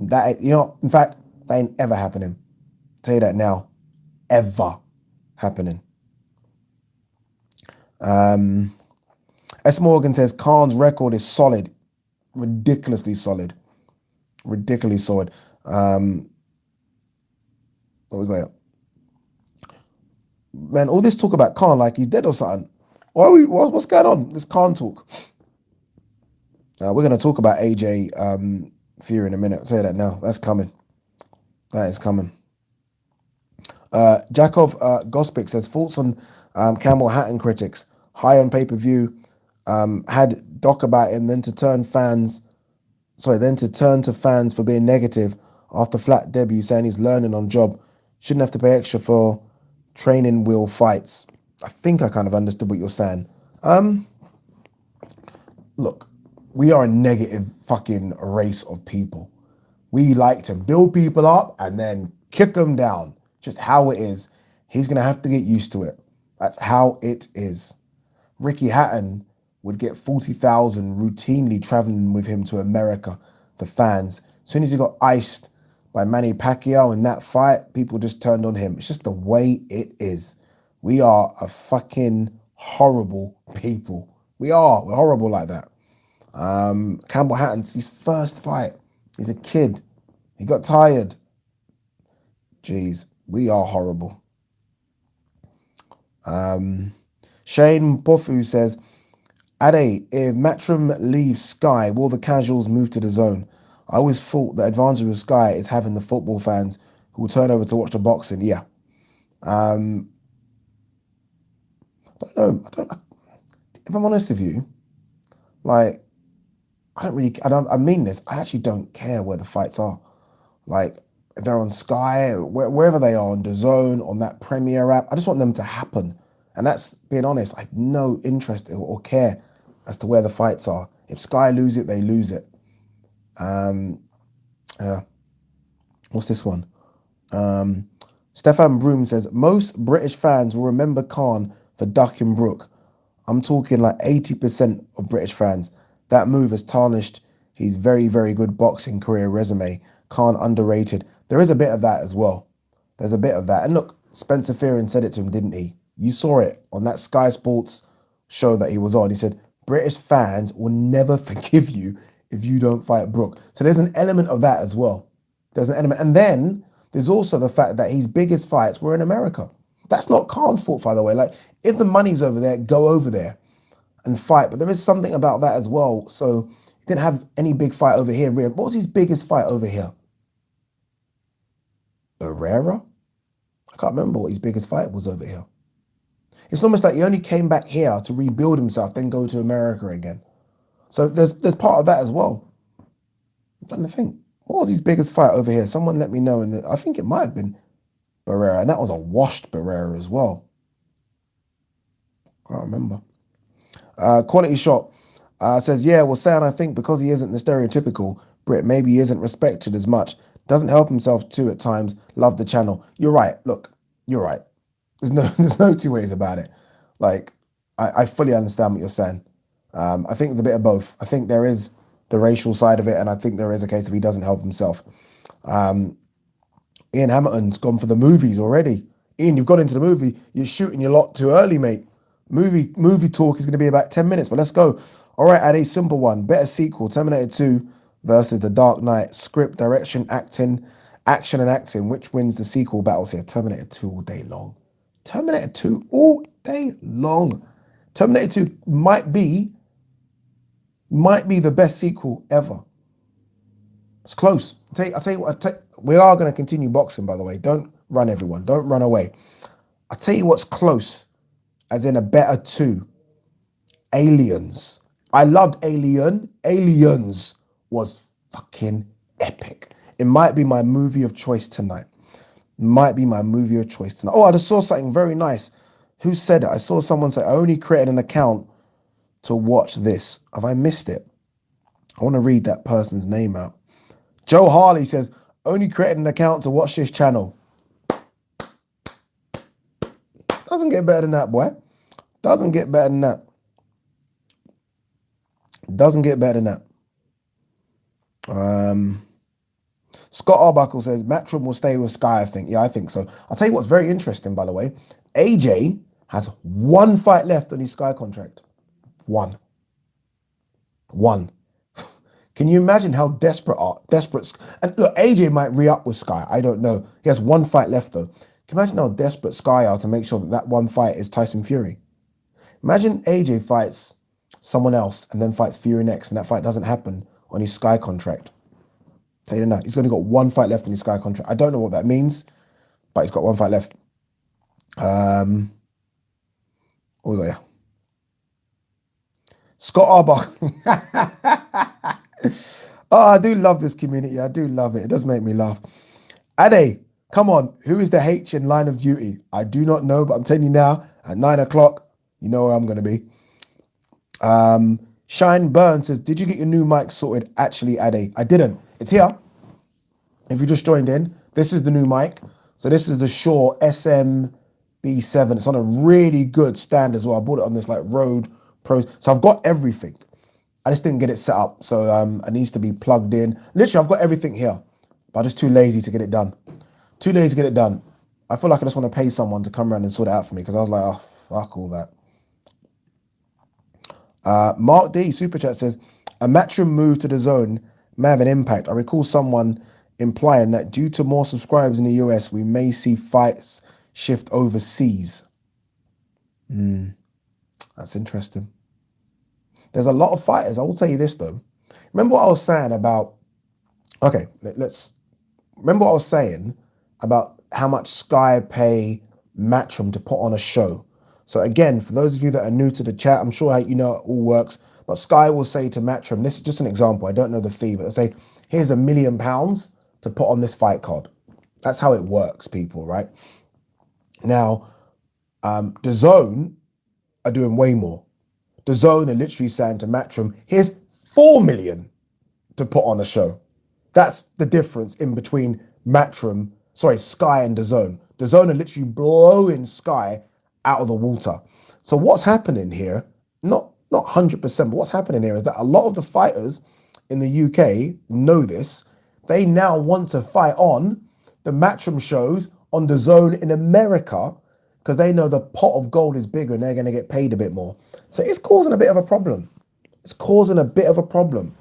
That, in fact, that ain't ever happening. I'll tell you that now. Ever happening. S. Morgan says Khan's record is solid. Ridiculously solid. Ridiculously solid. What we got here? Man, all this talk about Khan like he's dead or something. What's going on? This Khan talk. We're going to talk about AJ Fury in a minute. I'll tell you that now. That's coming. That is coming. Jakov Gospic says thoughts on Campbell Hatton critics. High on pay-per-view. Had doc about him, then to turn to fans for being negative after flat debut, saying he's learning on job. Shouldn't have to pay extra for training wheel fights. I think I kind of understood what you're saying. Look, we are a negative fucking race of people. We like to build people up and then kick them down. Just how it is. He's going to have to get used to it. That's how it is. Ricky Hatton would get 40,000 routinely traveling with him to America, the fans. As soon as he got iced by Manny Pacquiao in that fight, people just turned on him. It's just the way it is. We are a fucking horrible people. We're horrible like that. Campbell Hatton's his first fight. He's a kid. He got tired. Jeez, we are horrible. Shane Bofu says, Ade, if Matchroom leaves Sky, will the casuals move to the zone? I always thought the advantage with Sky is having the football fans who will turn over to watch the boxing. Yeah. I don't know. If I'm honest with you, like, I mean this, I actually don't care where the fights are. Like, if they're on Sky, wherever they are, on the zone, on that Premier app, I just want them to happen. And that's, being honest, I have no interest or care as to where the fights are. If Sky lose it, they lose it. What's this one? Stefan Broom says, most British fans will remember Khan for ducking Brook. I'm talking like 80% of British fans. That move has tarnished his very, very good boxing career resume. Khan underrated. There is a bit of that as well. There's a bit of that. And look, Spencer Fearon said it to him, didn't he? You saw it on that Sky Sports show that he was on. He said, British fans will never forgive you if you don't fight Brook. So there's an element of that as well. There's an element. And then there's also the fact that his biggest fights were in America. That's not Khan's fault, by the way. Like, if the money's over there, go over there and fight. But there is something about that as well. So he didn't have any big fight over here. What was his biggest fight over here? Barrera? I can't remember what his biggest fight was over here. It's almost like he only came back here to rebuild himself, then go to America again. So there's part of that as well. I'm trying to think. What was his biggest fight over here? Someone let me know. I think it might have been Barrera. And that was a washed Barrera as well. Can't remember. Quality Shot says, yeah, well, saying I think because he isn't the stereotypical Brit, maybe he isn't respected as much. Doesn't help himself too at times. Love the channel. You're right. Look, you're right. There's no two ways about it. Like, I fully understand what you're saying. I think it's a bit of both. I think there is the racial side of it, and I think there is a case of he doesn't help himself. Ian Hamilton's gone for the movies already. Ian, you've got into the movie. You're shooting your lot too early, mate. Movie talk is going to be about 10 minutes, but let's go. All right, Ade, simple one. Better sequel, Terminator 2 versus The Dark Knight. Script, direction, action and acting. Which wins the sequel battles here? Terminator 2 all day long. Terminator 2 all day long. Terminator 2 might be the best sequel ever. It's close. I'll tell you what, we are going to continue boxing, by the way. Don't run, everyone. Don't run away. I'll tell you what's close, as in a better 2. Aliens. I loved Alien. Aliens was fucking epic. It might be my movie of choice tonight. Oh, I just saw something very nice. Who said it? I saw someone say, I only created an account to watch this. Have I missed it? I want to read that person's name out. Joe Harley says, only created an account to watch this channel. Doesn't get better than that, boy. Doesn't get better than that. Scott Arbuckle says, Matchroom will stay with Sky, I think. Yeah, I think so. I'll tell you what's very interesting, by the way. AJ has 1 fight left on his Sky contract. One. Can you imagine how desperate? And look, AJ might re-up with Sky. I don't know. He has 1 fight left, though. Can you imagine how desperate Sky are to make sure that 1 fight is Tyson Fury? Imagine AJ fights someone else and then fights Fury next, and that fight doesn't happen on his Sky contract. Tell you now, he's only got one fight left in his Sky contract. I don't know what that means, but he's got one fight left. What we got here? Scott Arbach. Oh, I do love this community. I do love it. It does make me laugh. Ade, come on. Who is the H in Line of Duty? I do not know, but I'm telling you now, at 9 o'clock, you know where I'm going to be. Shine Burn says, did you get your new mic sorted? Actually, Ade, I didn't. It's here. If you just joined in, this is the new mic. So this is the Shure SMB7. It's on a really good stand as well. I bought it on this like Rode Pro. So I've got everything. I just didn't get it set up. So it needs to be plugged in. Literally, I've got everything here, but I'm just too lazy to get it done. Too lazy to get it done. I feel like I just want to pay someone to come around and sort it out for me because I was like, oh, fuck all that. Mark D, Super Chat says, a Matchroom move to the zone may have an impact. I recall someone implying that due to more subscribers in the US, we may see fights shift overseas. That's interesting. There's a lot of fighters. I will tell you this though. Remember what I was saying about, remember what I was saying about how much Sky pay Matchroom to put on a show. So again, for those of you that are new to the chat, I'm sure you know it all works, but Sky will say to Matchroom, this is just an example, I don't know the fee, but they'll say, here's £1 million to put on this fight card. That's how it works, people, right? Now, the Zone are doing way more. The Zone are literally saying to Matchroom, here's 4 million to put on a show. That's the difference in between Sky and the Zone. The Zone are literally blowing Sky out of the water. So what's happening here, not 100%, but what's happening here is that a lot of the fighters in the UK know this. They now want to fight on the Matchroom shows on the Zone in America because they know the pot of gold is bigger and they're going to get paid a bit more. So it's causing a bit of a problem. It's causing a bit of a problem.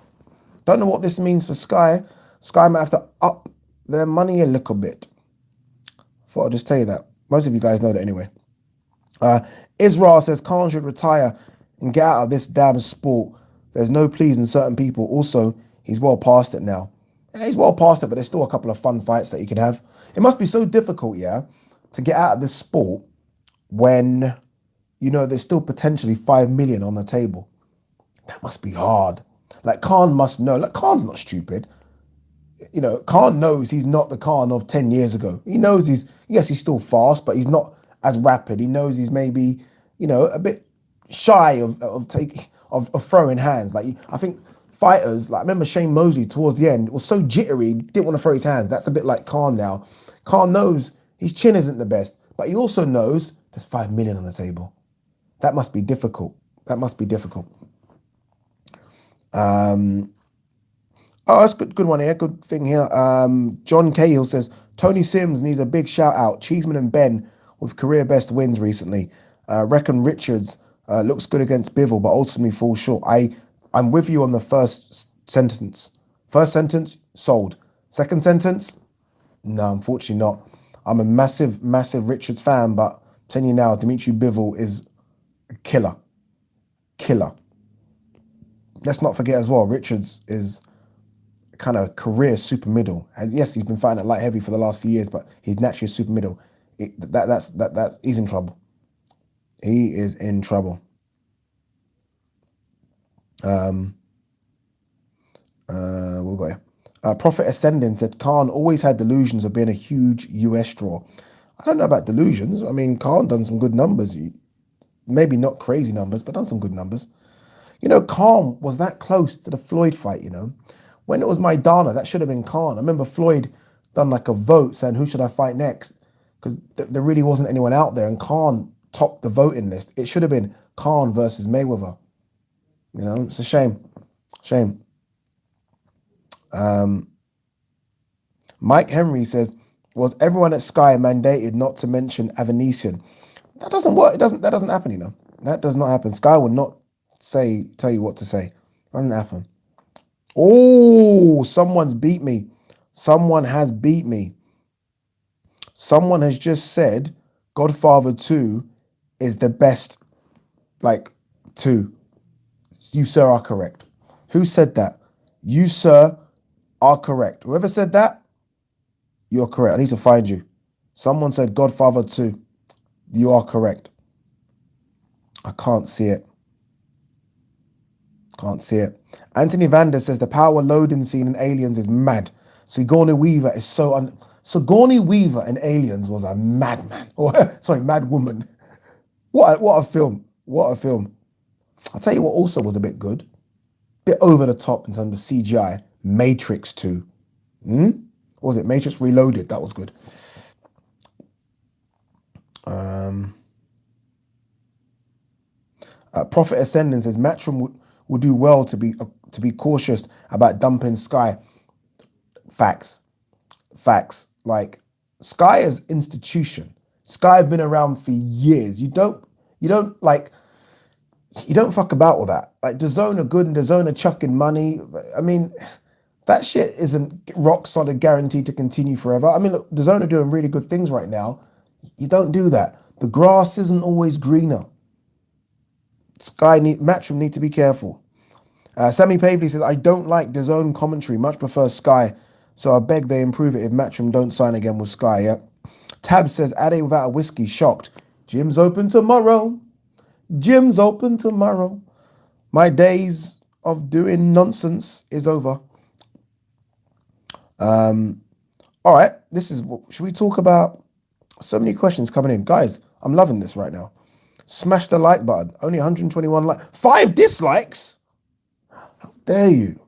Don't know what this means for Sky. Sky might have to up their money a little bit. Thought I'd just tell you that. Most of you guys know that anyway. Israel says Khan should retire and get out of this damn sport. There's no pleasing certain people. Also, he's well past it now. Yeah, he's well past it, but there's still a couple of fun fights that he could have. It must be so difficult, yeah, to get out of this sport when, you know, there's still potentially 5 million on the table. That must be hard. Like, Khan must know. Like, Khan's not stupid. You know, Khan knows he's not the Khan of 10 years ago. He knows he's still fast, but he's not as rapid. He knows he's maybe, you know, a bit shy of throwing hands. Like, I think fighters, like I remember Shane Mosley towards the end was so jittery, didn't want to throw his hands. That's a bit like Khan now. Khan knows his chin isn't the best, but he also knows there's 5 million on the table. That must be difficult. That must be difficult. Oh, that's good one here. Good thing here. John Cahill says, Tony Sims needs a big shout out. Cheeseman and Ben with career best wins recently. Reckon Richards looks good against Bivol, but ultimately falls short. I'm with you on the first sentence. First sentence, sold. Second sentence, no, unfortunately not. I'm a massive, massive Richards fan, but I'm telling you now, Dimitri Bivol is a killer. Killer. Let's not forget as well, Richards is kind of career super middle. And yes, he's been fighting at light heavy for the last few years, but he's naturally a super middle. He's in trouble. He is in trouble. What we got here? Prophet Ascending said Khan always had delusions of being a huge US draw. I don't know about delusions. I mean, Khan done some good numbers. Maybe not crazy numbers, but done some good numbers. You know, Khan was that close to the Floyd fight, you know. When it was Maidana, that should have been Khan. I remember Floyd done like a vote saying, who should I fight next? Because there really wasn't anyone out there, and Khan topped the voting list. It should have been Khan versus Mayweather. You know, it's a shame. Shame. Mike Henry says, was everyone at Sky mandated not to mention Avanesian? That doesn't work. That doesn't happen, you know. That does not happen. Sky will not tell you what to say. That doesn't happen. Oh, someone's beat me. Someone has beat me. Someone has just said Godfather 2 is the best, like, 2. You, sir, are correct. Who said that? You, sir, are correct. Whoever said that, you're correct. I need to find you. Someone said Godfather 2. You are correct. I can't see it. Can't see it. Anthony Vander says the power loading scene in Aliens is mad. Sigourney Weaver is Sigourney Weaver in Aliens was a madman. Sorry, mad woman. What a film. What a film. I'll tell you what also was a bit good. Bit over the top in terms of CGI. Matrix 2. What was it? Matrix Reloaded. That was good. Prophet Ascending says Matchroom would do well to be cautious about dumping Sky. Facts. Like Sky as institution. Sky have been around for years. You don't fuck about with that. Like DAZN are good and DAZN are chucking money. I mean, that shit isn't rock solid guaranteed to continue forever. I mean, look, DAZN are doing really good things right now. You don't do that. The grass isn't always greener. Matchroom need to be careful. Sammy Pavley says, I don't like DAZN commentary, much prefer Sky, so I beg they improve it if Matchroom don't sign again with Sky, yeah? Tab says, Ade without a whiskey, shocked. Gym's open tomorrow. Gym's open tomorrow. My days of doing nonsense is over. All right, should we talk about, so many questions coming in. Guys, I'm loving this right now. Smash the like button. Only 121 likes. 5 dislikes? How dare you?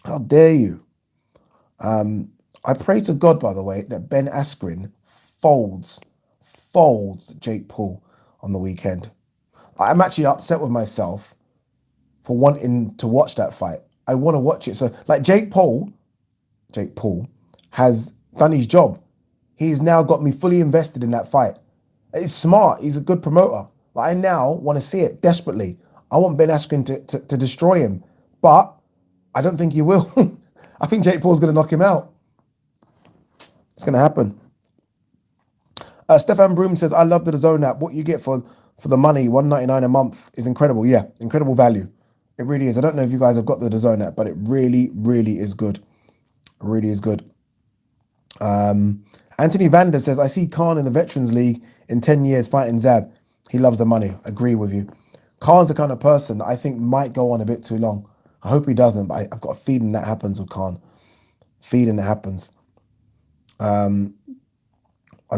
How dare you? I pray to God, by the way, that Ben Askren folds Jake Paul on the weekend. I'm actually upset with myself for wanting to watch that fight. I want to watch it. So, like, Jake Paul has done his job. He's now got me fully invested in that fight. It's smart. He's a good promoter. Like, I now want to see it desperately. I want Ben Askren to destroy him, but I don't think he will. I think Jake Paul's going to knock him out. It's going to happen. Stefan Broom says, I love the DAZN app. What you get for the money, $1.99 a month, is incredible. Yeah, incredible value. It really is. I don't know if you guys have got the DAZN app, but it really, really is good. It really is good. Anthony Vander says, I see Khan in the Veterans League in 10 years fighting Zab. He loves the money. Agree with you. Khan's the kind of person that I think might go on a bit too long. I hope he doesn't, but I've got a feeling that happens with Khan. Feeling that happens. I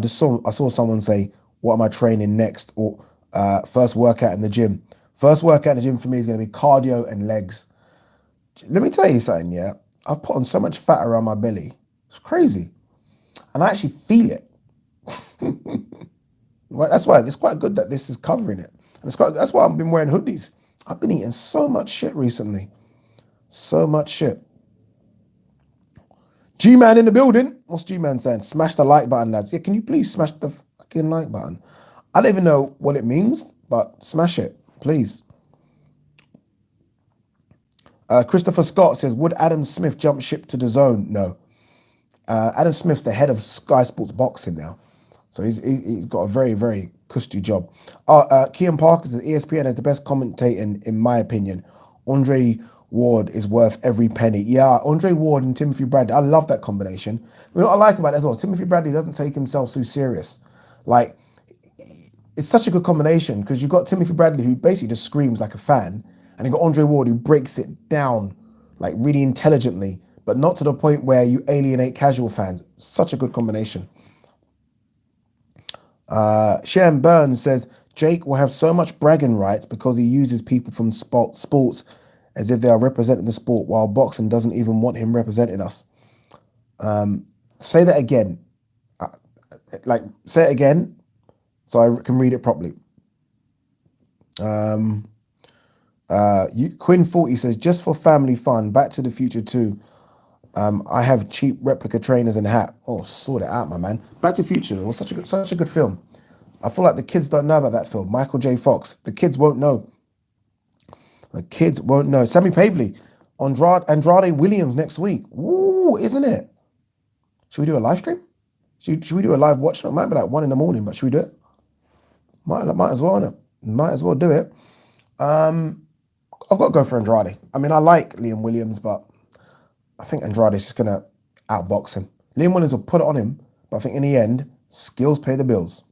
saw someone say, what am I training next? Or first workout in the gym. First workout in the gym for me is going to be cardio and legs. Let me tell you something, yeah? I've put on so much fat around my belly. It's crazy. And I actually feel it. That's why it's quite good that this is covering it. And that's why I've been wearing hoodies. I've been eating so much shit recently. So much shit. G-Man in the building. What's G-Man saying? Smash the like button, lads. Yeah, can you please smash the fucking like button? I don't even know what it means, but smash it, please. Christopher Scott says, would Adam Smith jump ship to DAZN? No. Adam Smith's the head of Sky Sports Boxing now. So he's got a very, very cushy job. Kean Parker says, ESPN is the best commentator in my opinion. Andre Ward is worth every penny. Yeah, Andre Ward and Timothy Bradley. I love that combination. You know what I like about it as well? Timothy Bradley doesn't take himself so serious. Like, it's such a good combination because you've got Timothy Bradley who basically just screams like a fan, and you've got Andre Ward who breaks it down like really intelligently, but not to the point where you alienate casual fans. Such a good combination. Sharon Burns says, Jake will have so much bragging rights because he uses people from sports as if they are representing the sport, while boxing doesn't even want him representing us. Say that again. Say it again so I can read it properly. Quinn 40 says, just for family fun, Back to the Future 2. I have cheap replica trainers and hat. Oh, sort it out, my man. Back to the Future was such a good film. I feel like the kids don't know about that film. Michael J. Fox. The kids won't know. The kids won't know. Sammy Pavley, Andrade Williams next week. Ooh, isn't it? Should we do a live stream? Should we do a live watch? It might be like 1 a.m, but should we do it? Might as well, innit? Might as well do it. I've got to go for Andrade. I mean, I like Liam Williams, but I think Andrade's just going to outbox him. Liam Williams will put it on him, but I think in the end, skills pay the bills.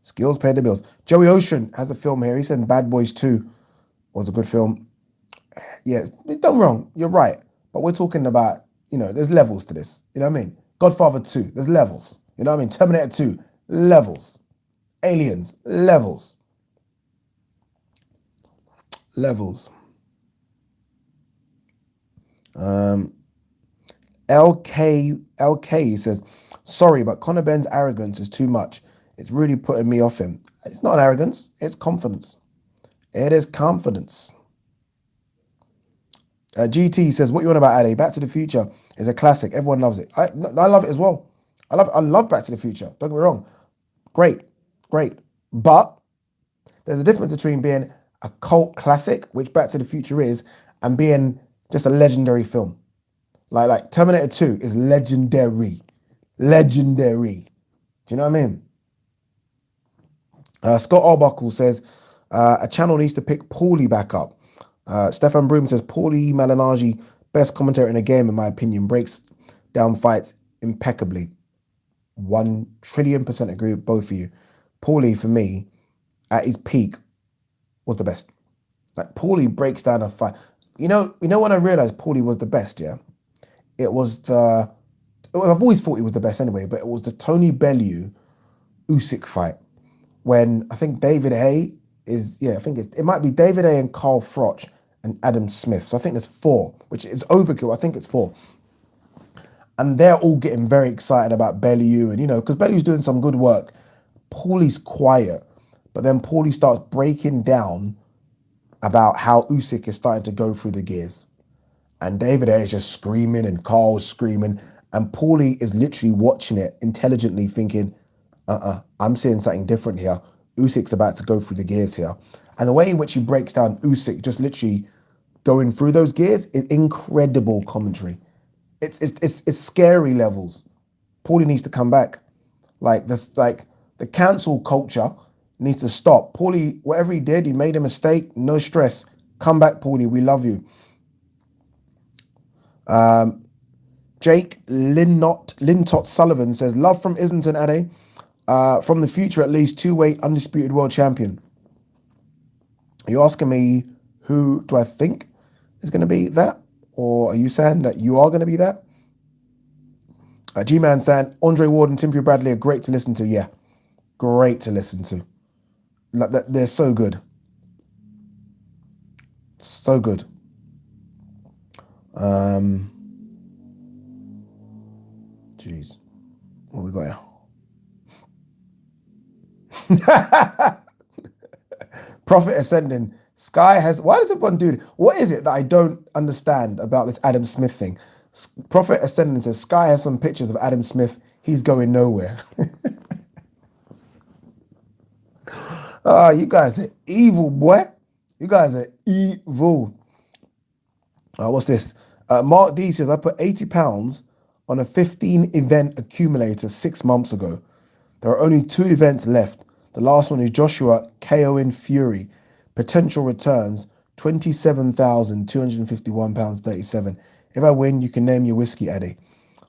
Skills pay the bills. Joey Ocean has a film here. He said Bad Boys 2 was a good film. Yeah, don't wrong. You're right. But we're talking about, there's levels to this. You know what I mean? Godfather 2, there's levels. You know what I mean? Terminator 2, levels. Aliens, levels. Levels. LK says, sorry, but Conor Benn's arrogance is too much. It's really putting me off him. It's not arrogance, it's confidence. It is confidence. GT says, what you on about, Ade? Back to the Future is a classic. Everyone loves it. I love it as well. I love Back to the Future. Don't get me wrong. Great. But there's a difference between being a cult classic, which Back to the Future is, and being just a legendary film. Like Terminator 2 is legendary. Legendary. Do you know what I mean? Scott Arbuckle says, a channel needs to pick Paulie back up. Stefan Broom says, Paulie Malignaggi, best commentator in the game, in my opinion, breaks down fights impeccably. 1,000,000,000,000% agree with both of you. Paulie, for me, at his peak, was the best. Like, Paulie breaks down a fight. You know when I realized Paulie was the best, yeah? It was I've always thought he was the best anyway, but it was the Tony Bellew Usyk fight when I think David Haye it might be David Haye and Carl Froch and Adam Smith. So I think there's 4, which is overkill. I think it's 4. And they're all getting very excited about Bellew, and because Bellew's doing some good work. Paulie's quiet, but then Paulie starts breaking down about how Usyk is starting to go through the gears. And David Haye is just screaming and Carl's screaming. And Paulie is literally watching it intelligently thinking, I'm seeing something different here. Usyk's about to go through the gears here. And the way in which he breaks down Usyk just literally going through those gears is incredible commentary. It's scary levels. Paulie needs to come back. The cancel culture needs to stop. Paulie, whatever he did, he made a mistake. No stress. Come back, Paulie. We love you. Jake Lintot Sullivan says, love from Islington, Ade. From the future, at least, 2-weight undisputed world champion. Are you asking me who do I think is going to be that? Or are you saying that you are going to be that? G-Man saying, Andre Ward and Timothy Bradley are great to listen to. Yeah, great to listen to. They're so good. So good. Jeez. What we got here? Profit Ascending. Sky has... Why does everyone do it? What is it that I don't understand about this Adam Smith thing? Prophet Ascending says, Sky has some pictures of Adam Smith. He's going nowhere. You guys are evil, boy. You guys are evil. What's this? Mark D says, I put £80 on a 15-event accumulator 6 months ago. There are only 2 events left. The last one is Joshua KOing Fury. Potential returns, £27,251.37. If I win, you can name your whiskey, Eddie.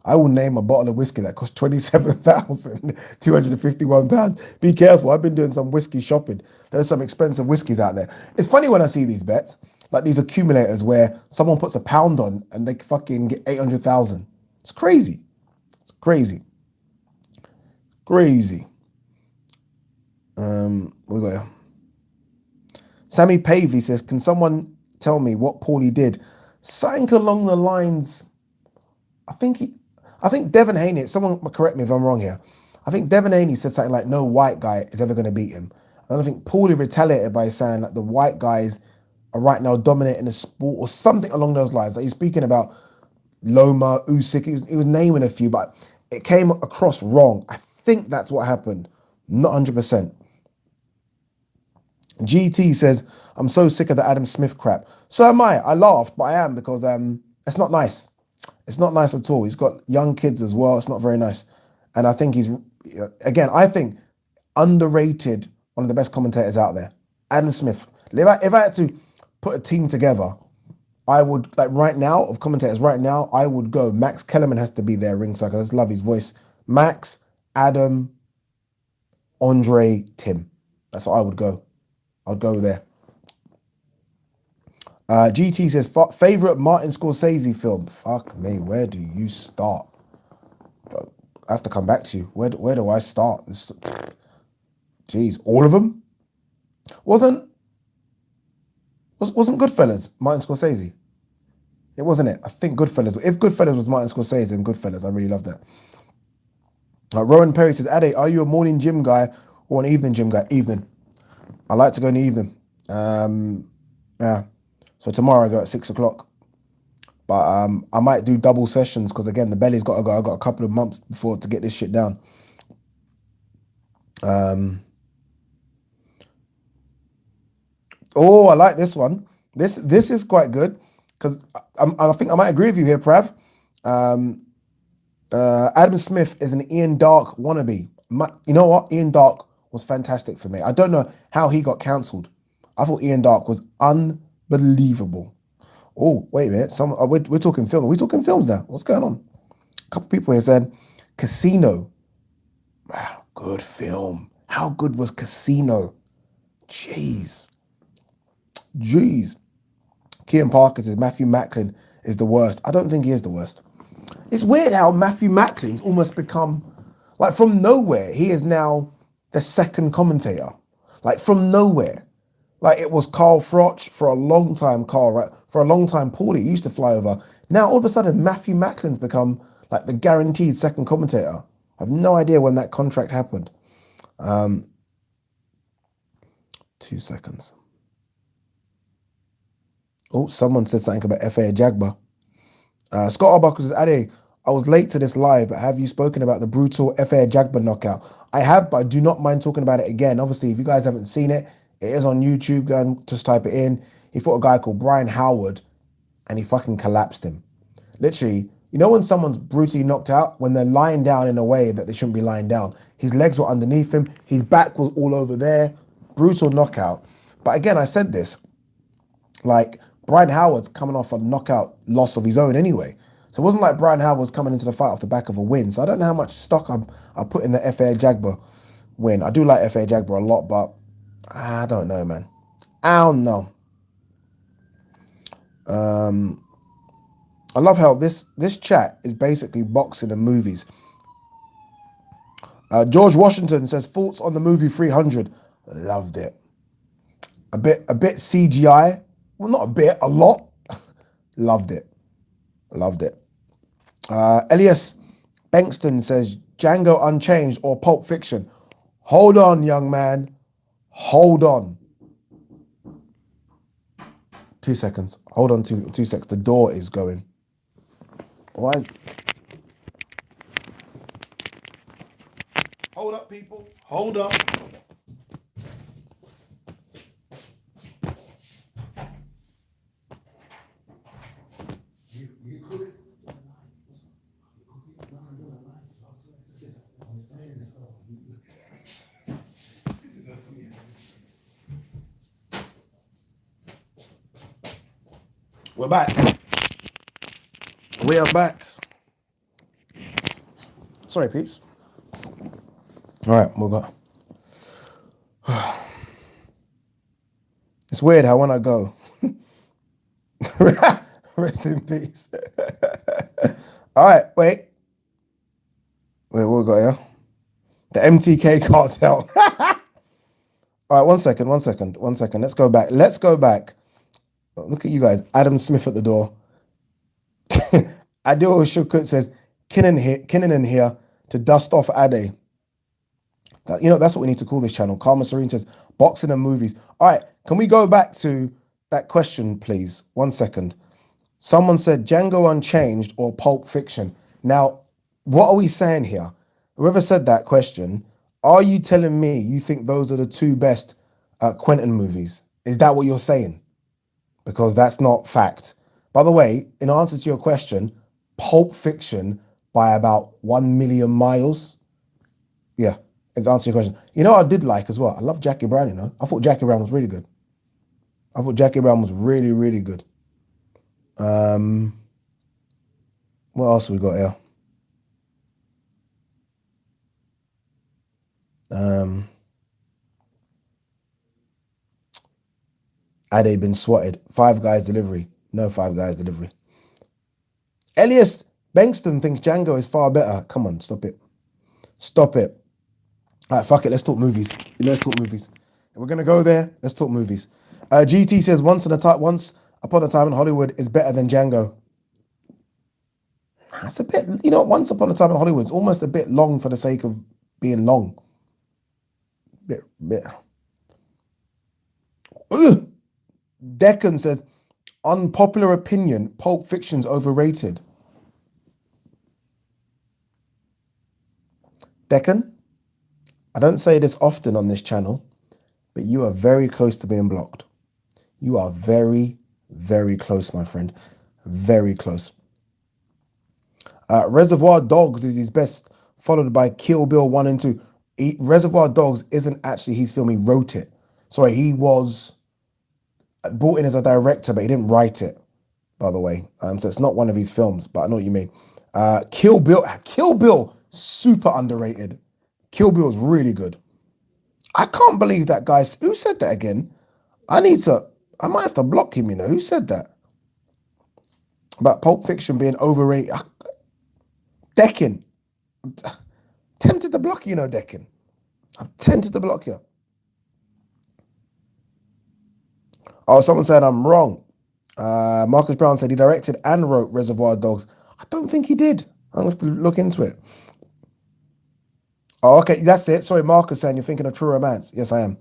I will name a bottle of whiskey that costs £27,251. Be careful, I've been doing some whiskey shopping. There's some expensive whiskies out there. It's funny when I see these bets, like these accumulators where someone puts £1 on and they fucking get 800,000. It's crazy. It's crazy. Crazy. What we got here? Sammy Pavley says, can someone tell me what Paulie did? Something along the lines, I think Devin Haney, someone correct me if I'm wrong here. I think Devin Haney said something like, no white guy is ever going to beat him. And I think Paulie retaliated by saying that the white guys are right now dominating the sport or something along those lines. Like he's speaking about Loma, Usyk, he was naming a few, but it came across wrong. I think that's what happened. Not 100%. GT says, I'm so sick of the Adam Smith crap. So am I. I laughed, but I am because it's not nice. It's not nice at all. He's got young kids as well. It's not very nice. And I think he's, again, I think underrated, one of the best commentators out there. Adam Smith. If I had to put a team together I would, like right now, of commentators right now, I would go. Max Kellerman has to be there ringside because I just love his voice. Max, Adam, Andre, Tim. That's what I would go. I'd go there. GT says, favorite Martin Scorsese film? Fuck me, where do you start? I have to come back to you. Where do I start? Jeez, all of them? Wasn't Goodfellas Martin Scorsese? It wasn't it. I think Goodfellas. If Goodfellas was Martin Scorsese, then Goodfellas. I really love that. Rowan Perry says, Ade, are you a morning gym guy or an evening gym guy? Evening. I like to go in the evening. Yeah. So tomorrow I go at 6 o'clock. But I might do double sessions because again the belly's got to go. I've got a couple of months before to get this shit down. Oh, I like this one. This is quite good because I think I might agree with you here, Prav. Adam Smith is an Ian Dark wannabe. You know what? Ian Dark was fantastic for me. I don't know how he got cancelled. I thought Ian Dark was unbelievable. Oh, wait a minute. We're talking film. Are we talking films now? What's going on? A couple people here said Casino. Wow, good film. How good was Casino? Jeez. Kean Parker says Matthew Macklin is the worst. I don't think he is the worst. It's weird how Matthew Macklin's almost become, like from nowhere, he is now the second commentator. Like from nowhere. Like it was Carl Froch for a long time, right? For a long time, Paulie used to fly over. Now all of a sudden, Matthew Macklin's become like the guaranteed second commentator. I have no idea when that contract happened. 2 seconds. Oh, someone said something about FA Jagba. Scott Arbuckle says, Ade, I was late to this live, but have you spoken about the brutal FA Jagba knockout? I have, but I do not mind talking about it again. Obviously, if you guys haven't seen it, it is on YouTube. Go and just type it in. He fought a guy called Brian Howard, and he fucking collapsed him. Literally, you know when someone's brutally knocked out? When they're lying down in a way that they shouldn't be lying down. His legs were underneath him. His back was all over there. Brutal knockout. But again, I said this. Like, Brian Howard's coming off a knockout loss of his own anyway. So it wasn't like Brian Howard was coming into the fight off the back of a win. So I don't know how much stock I put in the FA Jagba win. I do like FA Jagba a lot, but I don't know, man. I don't know. I love how this chat is basically boxing and movies. George Washington says, thoughts on the movie 300. Loved it. A bit CGI. Well, not a bit, a lot. Loved it. Elias Bankston says, Django Unchanged or Pulp Fiction. Hold on, young man. Hold on. 2 seconds. Hold on 2 seconds. The door is going. Why is... Hold up, people. Hold up. We're back. We are back. Sorry, peeps. All right, we'll go. It's weird how when I go, rest in peace. All right, wait, what we got here? The MTK cartel. All right, one second. Let's go back. Look at you guys. Adam Smith at the door. Adil Shukut says, Kinnan here to dust off Ade. That's what we need to call this channel. Karma Serene says, boxing and movies. All right, can we go back to that question, please? 1 second. Someone said Django Unchanged or Pulp Fiction. Now, what are we saying here? Whoever said that question, are you telling me you think those are the two best Quentin movies? Is that what you're saying? Because that's not fact. By the way, in answer to your question, Pulp Fiction by about 1 million miles. Yeah, to answer your question. You know what I did like as well? I love Jackie Brown, I thought Jackie Brown was really good. I thought Jackie Brown was really, really good. Um, what else we got here? Um, Ade been swatted. Five Guys delivery. No Five Guys delivery. Elias Bankston thinks Django is far better. Come on, stop it. Stop it. All right, fuck it. Let's talk movies. Let's talk movies. If we're gonna go there, let's talk movies. GT says once upon a time in Hollywood is better than Django. That's a bit, Once upon a time in Hollywood is almost a bit long for the sake of being long. Bit. Ugh. Deccan says, unpopular opinion, Pulp Fiction's overrated. Deccan, I don't say this often on this channel, but you are very close to being blocked. You are very, very close, my friend. Very close. Reservoir Dogs is his best, followed by Kill Bill 1 and 2. Reservoir Dogs isn't actually his film, he wrote it. Sorry, he was brought in as a director, but he didn't write it, by the way. So it's not one of his films, but I know what you mean. Kill Bill, super underrated. Kill Bill is really good. I can't believe that guy. Who said that again? I might have to block him, Who said that? About Pulp Fiction being overrated. Deccan. Tempted to block you, Deccan. I'm tempted to block you. Oh, someone said I'm wrong. Marcus Brown said he directed and wrote Reservoir Dogs. I don't think he did. I'm going to have to look into it. Oh, okay, that's it. Sorry, Marcus saying you're thinking of True Romance. Yes, I am.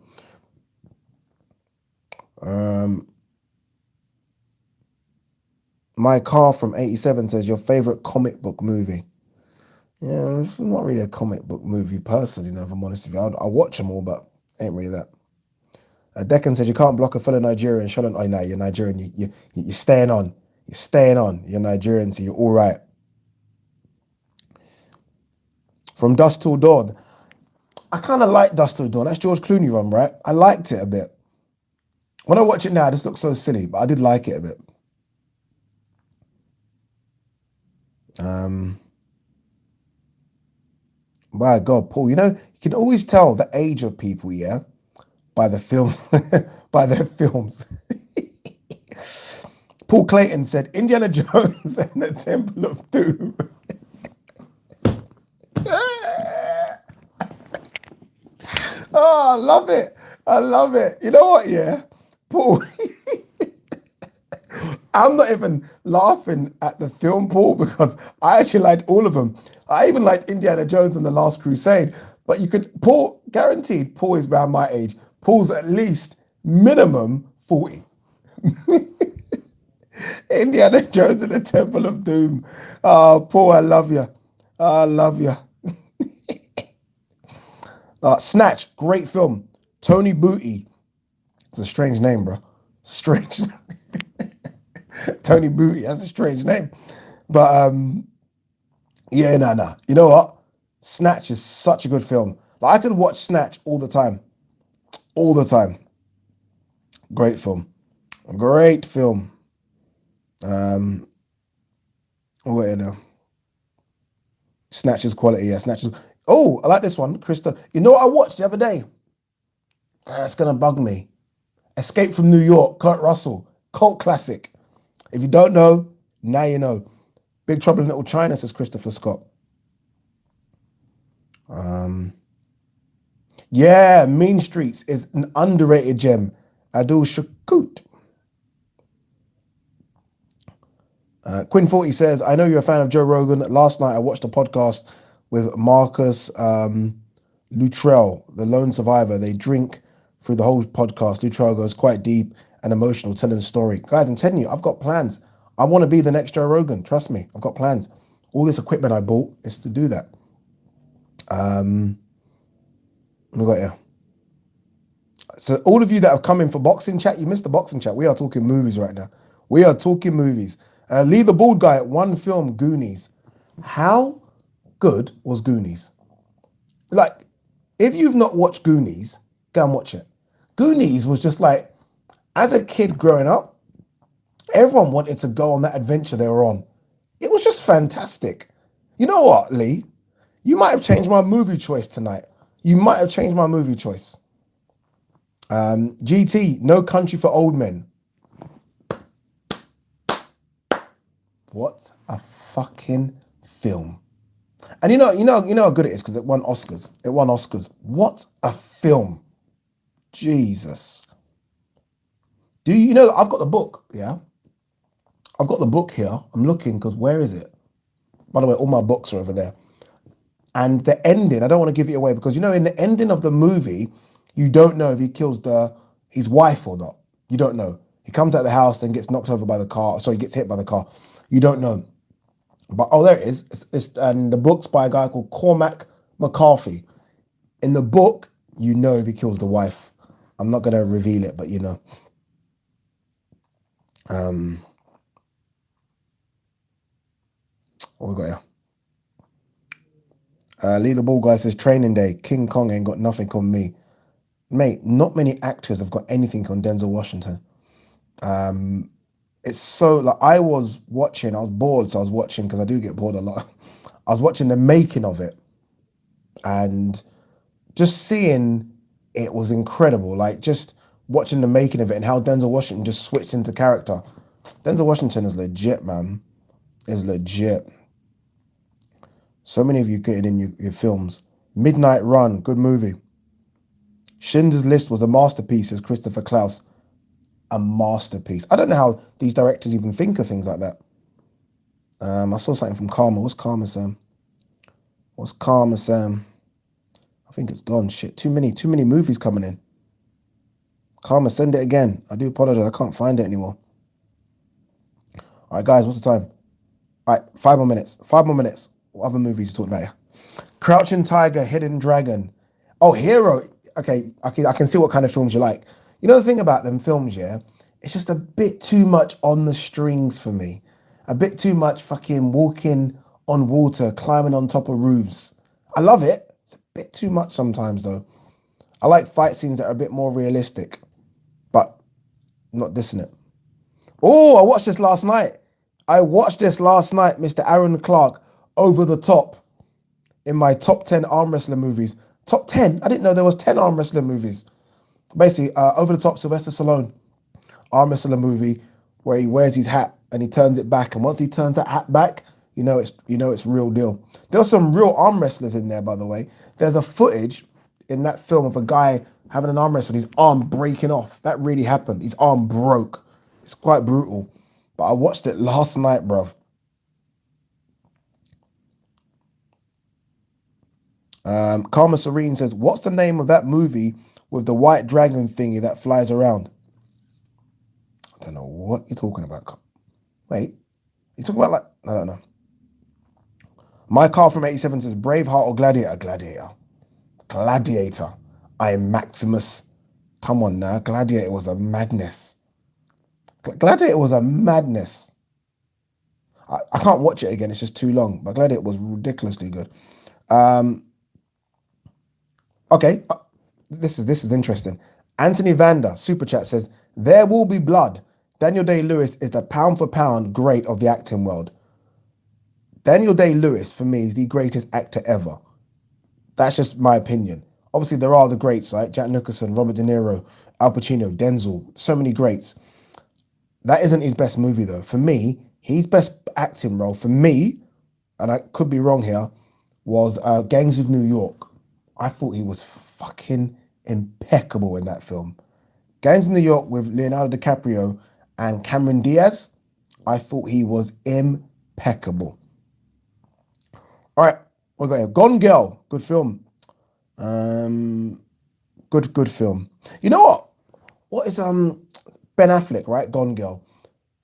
My Car from 87 says your favorite comic book movie. Yeah, it's not really a comic book movie personally, if I'm honest with you. I watch them all, but ain't really that. Deccan says you can't block a fellow Nigerian. Oh, no, you're Nigerian. You're staying on. You're staying on. You're Nigerian, so you're all right. From Dusk Till Dawn. I kind of like Dusk Till Dawn. That's George Clooney run, right? I liked it a bit. When I watch it now, this looks so silly, but I did like it a bit. My God, Paul, you can always tell the age of people, yeah, by the films, by their films. Paul Clayton said, Indiana Jones and the Temple of Doom. Oh, I love it. I love it. You know what, yeah? Paul, I'm not even laughing at the film, Paul, because I actually liked all of them. I even liked Indiana Jones and the Last Crusade. But Paul, guaranteed, Paul is around my age. Paul's at least minimum 40. Indiana Jones and the Temple of Doom. Oh, Paul, I love you. I love you. Snatch, great film. Tony Booty. It's a strange name, bro. Strange. Tony Booty, that's a strange name. But yeah, nah. You know what? Snatch is such a good film. Like, I could watch Snatch all the time. All the time. Great film. Great film. Wait now. Snatch is quality, yeah. Snatch is. Oh, I like this one, Krista. You know what I watched the other day? It's gonna bug me. Escape from New York, Kurt Russell, cult classic. If you don't know, now you know. Big Trouble in Little China, says Christopher Scott. Yeah, Mean Streets is an underrated gem. Adul Shakut. Quinn 40 says, I know you're a fan of Joe Rogan. Last night I watched a podcast with Marcus Luttrell, the lone survivor. They drink through the whole podcast. Luttrell goes quite deep and emotional, telling the story. Guys, I'm telling you, I've got plans. I want to be the next Joe Rogan. Trust me, I've got plans. All this equipment I bought is to do that. We got here. So all of you that have come in for boxing chat, you missed the boxing chat. We are talking movies right now. We are talking movies. Lee the Bald Guy, one film, Goonies. How good was Goonies? Like, if you've not watched Goonies, go and watch it. Goonies was just like, as a kid growing up, Everyone wanted to go on that adventure they were on. It was just fantastic. You know what, Lee? You might have changed my movie choice tonight. You might have changed my movie choice. GT, No Country for Old Men. What a fucking film. And you know how good it is because it won Oscars. It won Oscars. What a film. Jesus. Do you know I've got the book, yeah? I've got the book here. I'm looking because where is it? By the way, all my books are over there. And the ending, I don't want to give it away because in the ending of the movie, you don't know if he kills his wife or not. You don't know. He comes out of the house, then gets knocked over by the car. Sorry, gets hit by the car. You don't know. But there it is. And the book's by a guy called Cormac McCarthy. In the book, you know if he kills the wife. I'm not going to reveal it, but you know. What we got here? Lee the Ball Guy says, Training Day, King Kong ain't got nothing on me. Mate, not many actors have got anything on Denzel Washington. It's so, like, I was bored, so I was watching, because I do get bored a lot. I was watching the making of it, and just seeing it was incredible. Like, just watching the making of it and how Denzel Washington just switched into character. Denzel Washington is legit, man. Is legit. So many of you getting in your films. Midnight Run, good movie. Schindler's List was a masterpiece, says Christopher Klaus. A masterpiece. I don't know how these directors even think of things like that. I saw something from Karma. What's Karma, Sam? What's Karma, Sam? I think it's gone. Shit, too many movies coming in. Karma, send it again. I do apologize. I can't find it anymore. All right, guys, what's the time? All right, 5 more minutes. 5 more minutes. What other movies you talking about here? Crouching Tiger, Hidden Dragon. Oh, Hero. Okay, I can see what kind of films you like. You know the thing about them films, yeah? It's just a bit too much on the strings for me. A bit too much fucking walking on water, climbing on top of roofs. I love it. It's a bit too much sometimes, though. I like fight scenes that are a bit more realistic, but I'm not dissing it. Oh, I watched this last night. Mr. Aaron Clark, Over the Top, in my top 10 arm wrestling movies. Top 10? I didn't know there was 10 arm wrestling movies. Basically, Over the Top, Sylvester Stallone, arm wrestling movie where he wears his hat and he turns it back. And once he turns that hat back, you know it's real deal. There are some real arm wrestlers in there, by the way. There's a footage in that film of a guy having an arm wrestle and his arm breaking off. That really happened. His arm broke. It's quite brutal. But I watched it last night, bruv. Karma Serene says, what's the name of that movie with the white dragon thingy that flies around? I don't know what you're talking about. Wait, you talking about I don't know. My Car from 87 says, Braveheart or Gladiator? Gladiator. I am Maximus. Come on now, Gladiator was a madness. Gladiator was a madness. I can't watch it again, it's just too long, but Gladiator was ridiculously good. Okay, this is interesting. Anthony Vander, Super Chat, says, There Will Be Blood. Daniel Day-Lewis is the pound for pound great of the acting world. Daniel Day-Lewis, for me, is the greatest actor ever. That's just my opinion. Obviously, there are the greats, right? Jack Nicholson, Robert De Niro, Al Pacino, Denzel, so many greats. That isn't his best movie, though. For me, his best acting role, for me, and I could be wrong here, was Gangs of New York. I thought he was fucking impeccable in that film. Gangs of New York with Leonardo DiCaprio and Cameron Diaz, I thought he was impeccable. All right, what we got here? Gone Girl, good film. Good film. You know what? What is Ben Affleck, right? Gone Girl.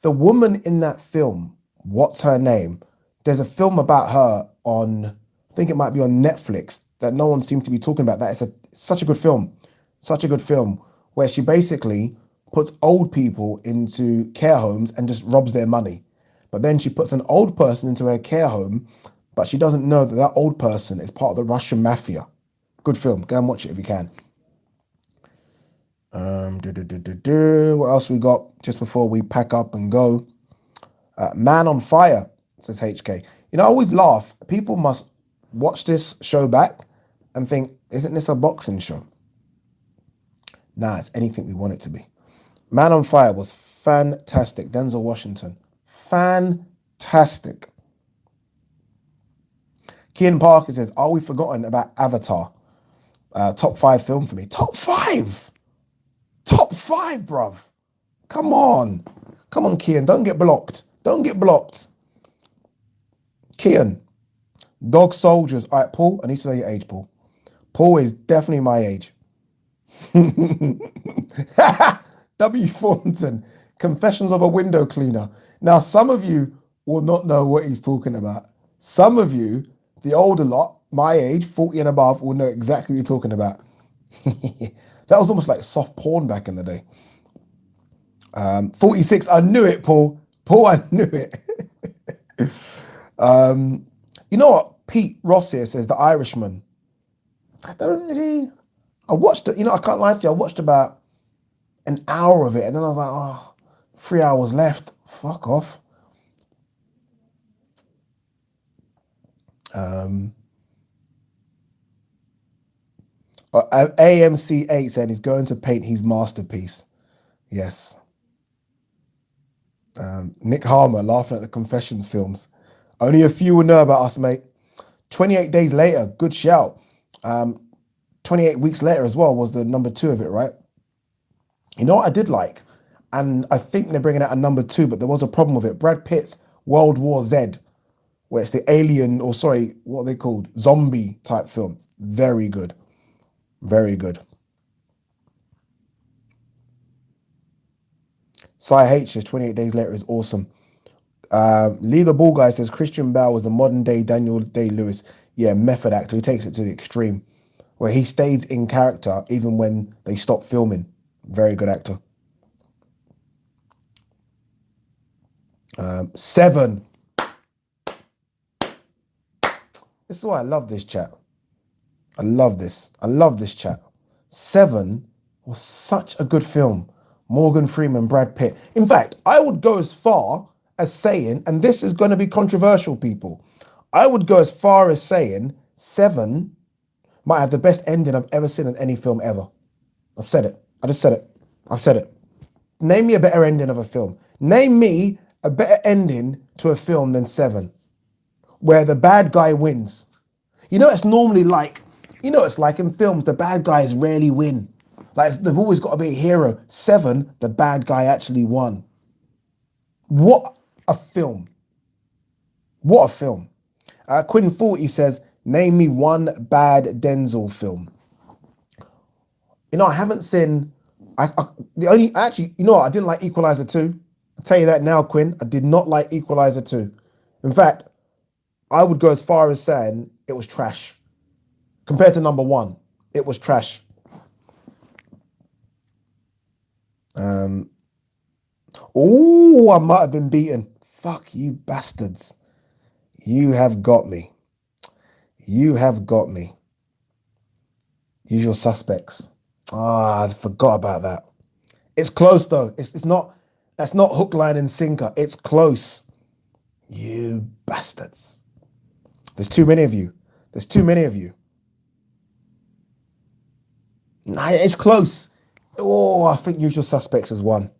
The woman in that film, what's her name? There's a film about her on, I think it might be on Netflix, that no one seems to be talking about. That it's such a good film. Such a good film where she basically puts old people into care homes and just robs their money. But then she puts an old person into her care home, but she doesn't know that that old person is part of the Russian mafia. Good film. Go and watch it if you can. What else we got? just before we pack up and go. Man on Fire, says HK. You know, I always laugh. People must watch this show back and think, isn't this a boxing show? Nah, it's anything we want it to be. Man on Fire was fantastic. Denzel Washington. Fantastic. Kian Parker says, are we forgotten about Avatar? Top 5 film for me. Top 5! Top 5, bruv. Come on. Come on, Kian. Don't get blocked. Don't get blocked. Kian. Dog Soldiers. All right, Paul, I need to know your age, Paul. Paul is definitely my age. W. Thornton. Confessions of a Window Cleaner. Now, some of you will not know what he's talking about. Some of you, the older lot, my age, 40 and above, will know exactly what you're talking about. That was almost like soft porn back in the day. 46, I knew it, Paul. Paul, I knew it. You know what? Pete Ross here says The Irishman. I watched it, I can't lie to you, I watched about an hour of it and then I was like, 3 hours left. Fuck off. AMC8 said he's going to paint his masterpiece. Yes. Nick Harmer laughing at the Confessions films. Only a few will know about us, mate. 28 days later, good shout. 28 weeks later as well was the number 2 of it, right? You know what I did like? And I think they're bringing out a number 2, but there was a problem with it. Brad Pitt's World War Z, where it's the alien, or sorry, what are they called? Zombie type film. Very good. Very good. Cy H says 28 days later is awesome. Lee the Ball Guy says Christian Bale was a modern day Daniel Day-Lewis. Yeah, method actor. He takes it to the extreme, where he stays in character even when they stop filming. Very good actor. 7. This is why I love this chat. I love this. I love this chat. 7 was such a good film. Morgan Freeman, Brad Pitt. In fact, I would go as far as saying, and this is going to be controversial, people, I would go as far as saying 7 might have the best ending I've ever seen in any film ever. I've said it. I just said it. I've said it. Name me a better ending of a film. Name me a better ending to a film than 7, where the bad guy wins. You know, it's normally like, it's like in films, the bad guys rarely win. Like, they've always got to be a hero. 7, the bad guy actually won. What a film. What a film. Quinn 40 says, name me one bad Denzel film. I haven't seen, I didn't like Equalizer 2. I'll tell you that now, Quinn. I did not like Equalizer 2. In fact, I would go as far as saying it was trash. Compared to number 1, it was trash. I might have been beaten. Fuck you bastards. You have got me. You have got me. Usual Suspects. I forgot about that. It's close though. It's not, that's not hook, line and sinker. It's close. You bastards. There's too many of you. There's too many of you. Nah, it's close. I think Usual Suspects has won.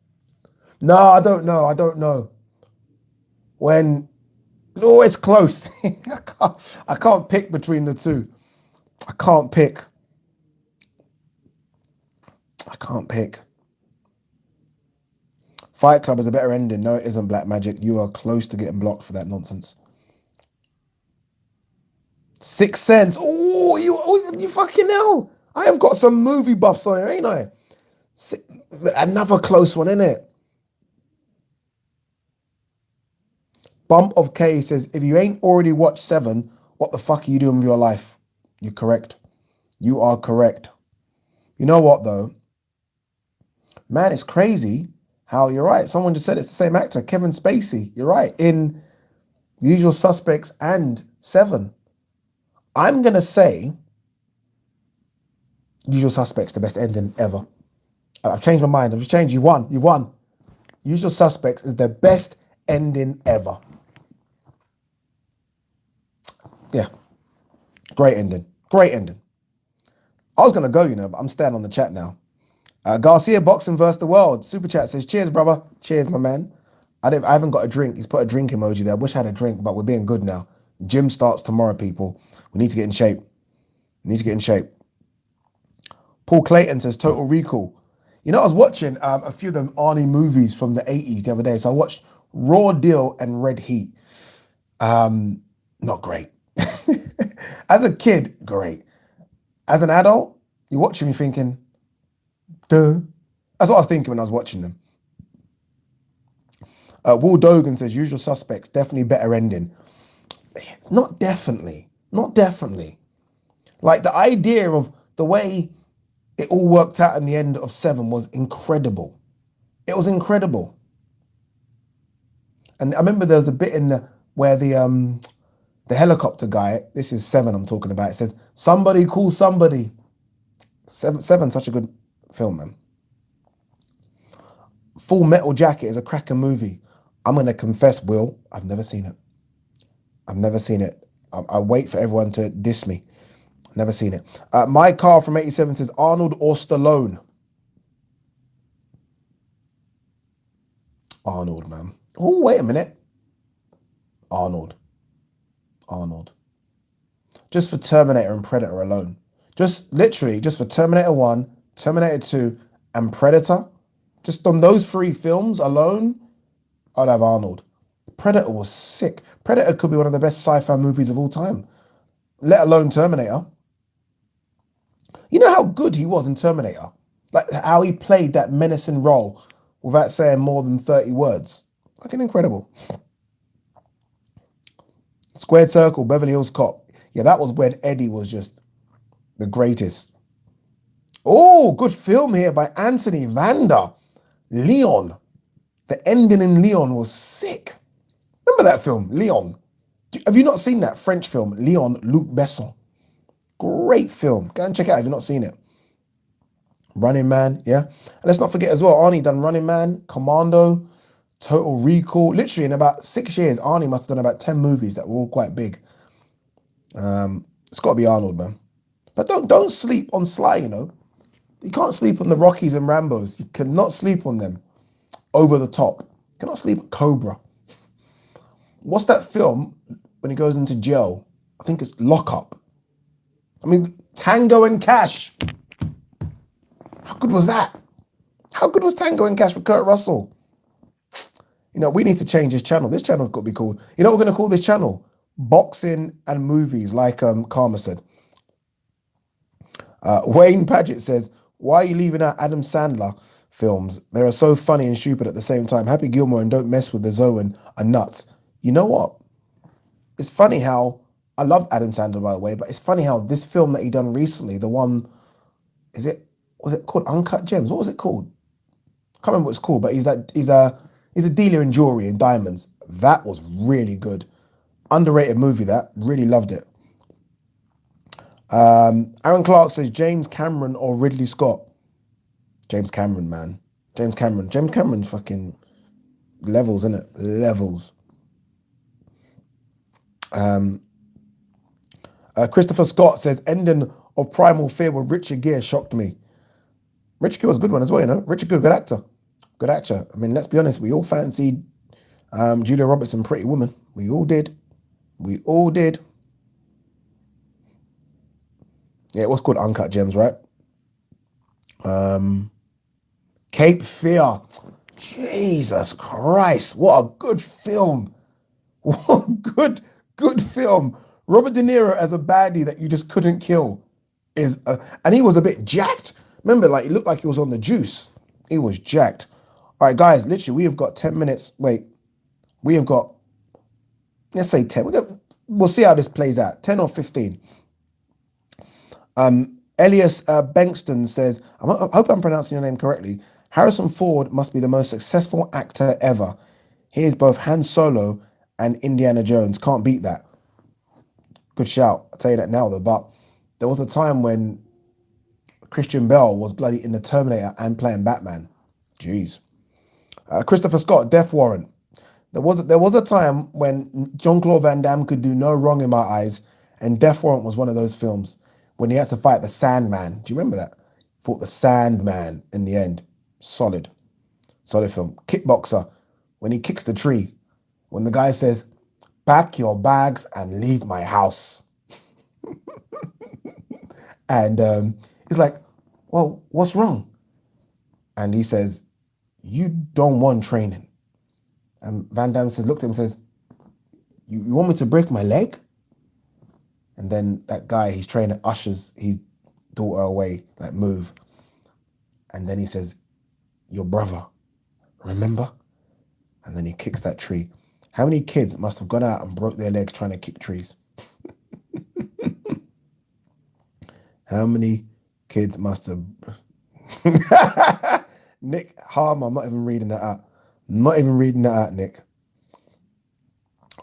No, I don't know. It's close. I can't pick between the two. I can't pick. Fight Club is a better ending. No, it isn't, Black Magic. You are close to getting blocked for that nonsense. Sixth Sense. You fucking hell. I have got some movie buffs on here, ain't I? Another close one, innit? Bump of K says, if you ain't already watched 7, what the fuck are you doing with your life? You're correct. You are correct. You know what, though? Man, it's crazy how you're right. Someone just said it's the same actor, Kevin Spacey. You're right. In Usual Suspects and 7. I'm going to say Usual Suspects, the best ending ever. I've changed my mind. I've just changed. You won. Usual Suspects is the best ending ever. Yeah, great ending. Great ending. I was going to go, but I'm staying on the chat now. Garcia Boxing versus the World. Super Chat says, cheers, brother. Cheers, my man. I haven't got a drink. He's put a drink emoji there. I wish I had a drink, but we're being good now. Gym starts tomorrow, people. We need to get in shape. Paul Clayton says, Total Recall. I was watching a few of them Arnie movies from the 80s the other day. So I watched Raw Deal and Red Heat. Not great. As a kid, great. As an adult, you're watching me thinking, duh. That's what I was thinking when I was watching them. Will Dogan says, Usual Suspects, definitely better ending. Not definitely. Like the idea of the way it all worked out in the end of 7 was incredible. It was incredible. And I remember there was a bit in where the helicopter guy, this is 7 I'm talking about, it says, somebody call somebody. 7, such a good film, man. Full Metal Jacket is a cracking movie. I'm going to confess, Will, I've never seen it. I wait for everyone to diss me. Never seen it. My Car from 87 says, Arnold or Stallone? Arnold, man. Oh, wait a minute. Arnold. Just for Terminator and Predator alone. Just for Terminator 1, Terminator 2, and Predator. Just on those 3 films alone, I'd have Arnold. Predator was sick. Predator could be one of the best sci-fi movies of all time, let alone Terminator. You know how good he was in Terminator? Like how he played that menacing role without saying more than 30 words. Fucking incredible. Squared Circle, Beverly Hills Cop. Yeah, that was when Eddie was just the greatest. Oh, good film here by Anthony Vanda. Leon. The ending in Leon was sick. Remember that film, Leon? Have you not seen that French film, Leon, Luc Besson? Great film. Go and check it out if you've not seen it. Running Man, yeah. And let's not forget as well, Arnie done Running Man, Commando, Total Recall. Literally in about 6 years, Arnie must have done about 10 movies that were all quite big. It's got to be Arnold, man. But don't sleep on Sly, You can't sleep on the Rockies and Rambos. You cannot sleep on them. Over the Top. You cannot sleep on Cobra. What's that film when he goes into jail? I think it's Lock Up. I mean, Tango and Cash. How good was that? How good was Tango and Cash with Kurt Russell? We need to change this channel. This channel's got to be called, what we're going to call this channel? Boxing and Movies, like Karma said. Wayne Paget says, why are you leaving out Adam Sandler films? They are so funny and stupid at the same time. Happy Gilmore and Don't Mess with the Zoan are nuts. You know what? It's funny how, I love Adam Sandler, by the way, but it's funny how this film that he done recently, the one, was it called Uncut Gems? What was it called? I can't remember what it's called, but he's a dealer in jewelry and diamonds. That was really good. Underrated movie, that. Really loved it. Aaron Clark says, James Cameron or Ridley Scott? James Cameron, man. James Cameron's fucking levels, innit? Levels. Christopher Scott says, ending of Primal Fear with Richard Gere shocked me. Richard Gere was a good one as well, Richard Gere, good actor. Good actor. I mean, let's be honest, we all fancied Julia Roberts and Pretty Woman. We all did. Yeah, it was called Uncut Gems, right? Cape Fear. Jesus Christ, what a good film. What a good film. Robert De Niro as a baddie that you just couldn't kill and he was a bit jacked. Remember, like, he looked like he was on the juice. He was jacked. All right, guys, literally, we have got 10 minutes. Wait, we have got, let's say 10. We'll see how this plays out, 10 or 15. Elias Bankston says, I hope I'm pronouncing your name correctly. Harrison Ford must be the most successful actor ever. He is both Han Solo and Indiana Jones. Can't beat that. Good shout. I'll tell you that now, though. But there was a time when Christian Bale was bloody in the Terminator and playing Batman. Jeez. Christopher Scott, Death Warrant. There was a time when Jean-Claude Van Damme could do no wrong in my eyes, and Death Warrant was one of those films when he had to fight the Sandman. Do you remember that? Fought the Sandman in the end. Solid. Solid film. Kickboxer, when he kicks the tree, when the guy says, "Pack your bags and leave my house." And he's like, "Well, what's wrong?" And he says, "You don't want training." And Van Damme says, looked at him and says, you want me to break my leg? And then that guy, his trainer, ushers his daughter away, like, move. And then he says, "Your brother, remember?" And then he kicks that tree. How many kids must have gone out and broke their legs trying to kick trees? How many kids must have... Nick Harm, I'm not even reading that out. Not even reading that out, Nick.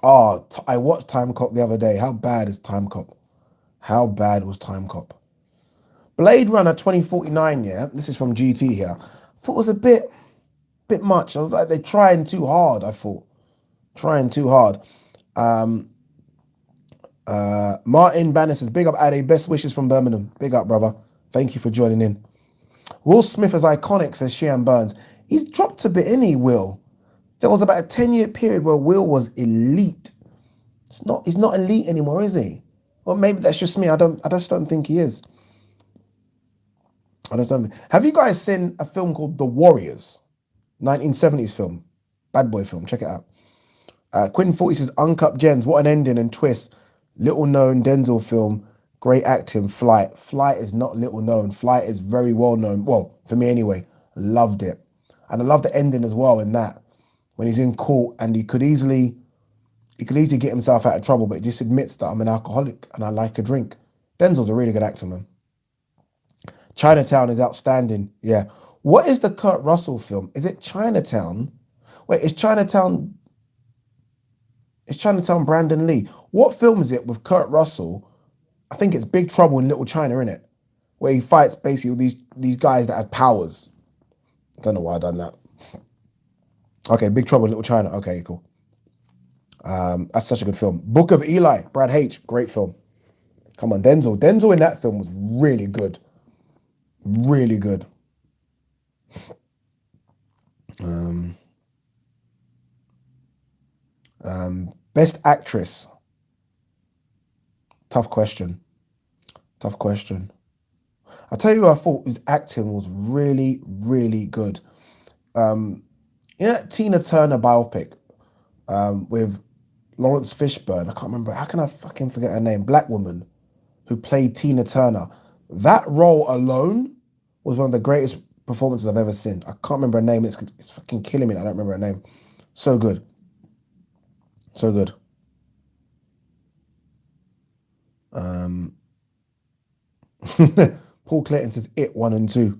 Oh, I watched Time Cop the other day. How bad is Time Cop? How bad was Time Cop? Blade Runner 2049, yeah? This is from GT here. I thought it was a bit much. I was like, they're trying too hard, I thought. Trying too hard. Martin Banner says, "Big up, Ade. Best wishes from Birmingham." Big up, brother. Thank you for joining in. Will Smith is iconic, says Sheehan Burns. He's dropped a bit, innit, he, Will? There was about a 10-year period where Will was elite. He's not elite anymore, is he? Well, maybe that's just me. I just don't think he is. I just don't. Have you guys seen a film called The Warriors? 1970s film. Bad boy film. Check it out. Quinn 40 says, "Uncut Gems. What an ending and twist. Little known Denzel film. Great acting. Flight. Flight is not little known. Flight is very well known. Well, for me anyway. Loved it. And I love the ending as well in that. When he's in court and he could easily get himself out of trouble, but he just admits that I'm an alcoholic and I like a drink. Denzel's a really good actor, man. Chinatown is outstanding. Yeah. What is the Kurt Russell film? Is it Chinatown? Wait, is Chinatown Brandon Lee? What film is it with Kurt Russell? I think it's Big Trouble in Little China, innit? Where he fights basically these guys that have powers. I don't know why I done that. Okay, Big Trouble in Little China. Okay, cool. That's such a good film. Book of Eli, Brad H. Great film. Come on, Denzel. Denzel in that film was really good. Really good. Best actress. Tough question. Tough question. I'll tell you who I thought his acting was really, really good. Tina Turner biopic with Lawrence Fishburne. I can't remember. How can I fucking forget her name? Black woman who played Tina Turner. That role alone was one of the greatest performances I've ever seen. I can't remember her name. It's fucking killing me. I don't remember her name. So good. So good. Paul Clayton says It 1 and 2.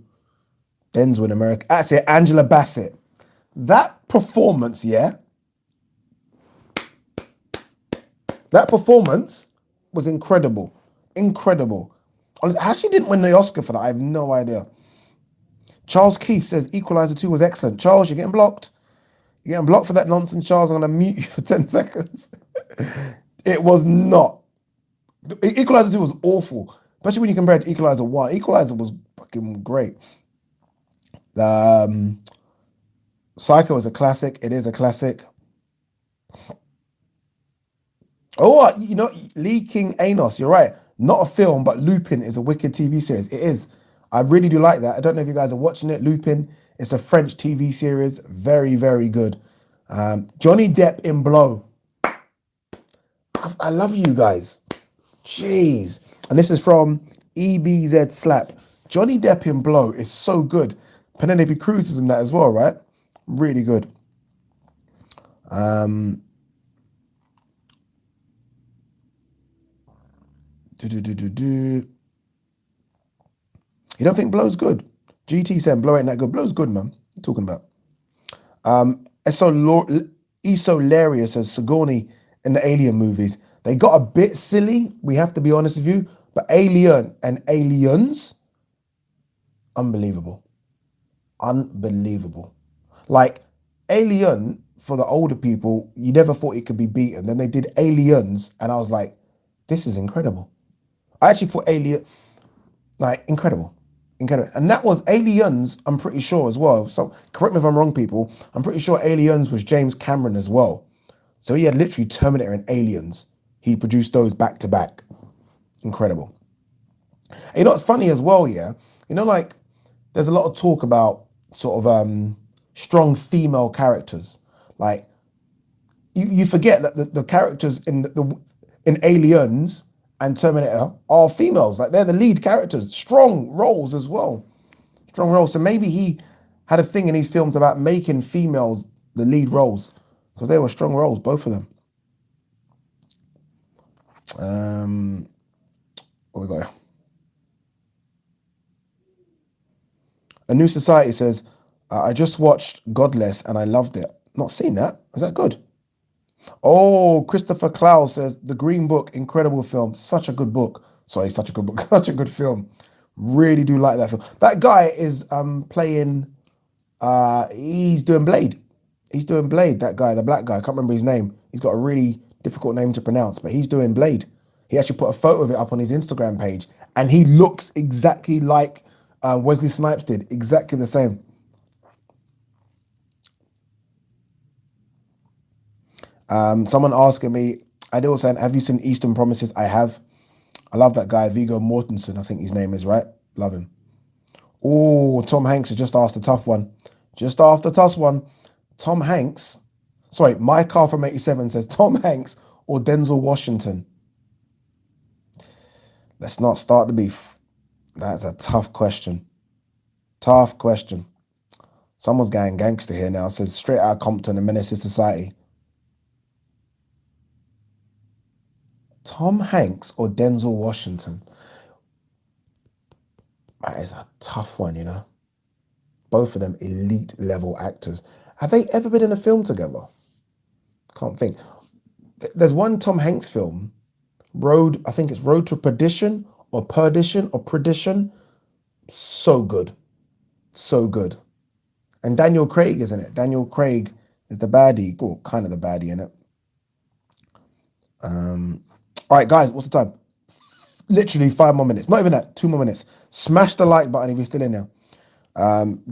Denzel in America. That's it. Angela Bassett. That performance, yeah. That performance was incredible. Incredible. How she didn't win the Oscar for that, I have no idea. Charles Keith says Equalizer 2 was excellent. Charles, you're getting blocked. You're getting blocked for that nonsense, Charles. I'm going to mute you for 10 seconds. It was not. Equalizer 2 was awful. Especially when you compare it to Equalizer 1. Equalizer was fucking great. Psycho is a classic. It is a classic. Oh, Lee King Anos, you're right. Not a film, but Lupin is a wicked TV series. It is. I really do like that. I don't know if you guys are watching it. Lupin, it's a French TV series. Very, very good. Johnny Depp in Blow. I love you guys. Jeez. And this is from EBZ Slap. Johnny Depp in Blow is so good. Penelope Cruz is in that as well, right? Really good. You don't think Blow's good? GT saying Blow ain't that good. Blow's good, man. What are you talking about? Hilarious as Sigourney in the Alien movies. They got a bit silly, we have to be honest with you, but Alien and Aliens, unbelievable. Unbelievable. Like, Alien, for the older people, you never thought it could be beaten. Then they did Aliens, and I was like, this is incredible. I actually thought Alien, like, incredible. Incredible. And that was Aliens, I'm pretty sure as well. So correct me if I'm wrong, people. I'm pretty sure Aliens was James Cameron as well. So he had literally Terminator and Aliens. He produced those back to back. Incredible. And you know what's funny as well, yeah? You know, like, there's a lot of talk about sort of strong female characters. Like, you forget that the characters in Aliens and Terminator are females. Like, they're the lead characters. Strong roles as well. Strong roles. So maybe he had a thing in these films about making females the lead roles because they were strong roles, both of them. What we got here? A New Society says, I just watched Godless and I loved it. Not seen that. Is that good? Oh, Christopher Clow says, The Green Book, incredible film. Such a good book. Sorry, such a good book. Such a good film. Really do like that film. That guy is playing, he's doing Blade. He's doing Blade, that guy, the black guy. I can't remember his name. He's got a really difficult name to pronounce, but he's doing Blade. He actually put a photo of it up on his Instagram page, and he looks exactly like Wesley Snipes did. Exactly the same. Someone asking me, Adil saying, have you seen Eastern Promises? I have. I love that guy, Viggo Mortensen, I think his name is, right? Love him. Oh, Tom Hanks has just asked a tough one. Just asked a tough one. Tom Hanks, sorry, my car from 87 says Tom Hanks or Denzel Washington. Let's not start the beef. That's a tough question. Tough question. Someone's going gangster here now. Says straight out of Compton and Menace to Society. Tom Hanks or Denzel Washington? That is a tough one, you know. Both of them elite level actors. Have they ever been in a film together? Can't think. There's one Tom Hanks film, I think it's Road to Perdition or Perdition or Perdition. So good. So good. And Daniel Craig is in it. Daniel Craig is the baddie, or kind of the baddie in it. All right, guys, what's the time? Literally 5 more minutes. Not even that, 2 more minutes. Smash the like button if you're still in there.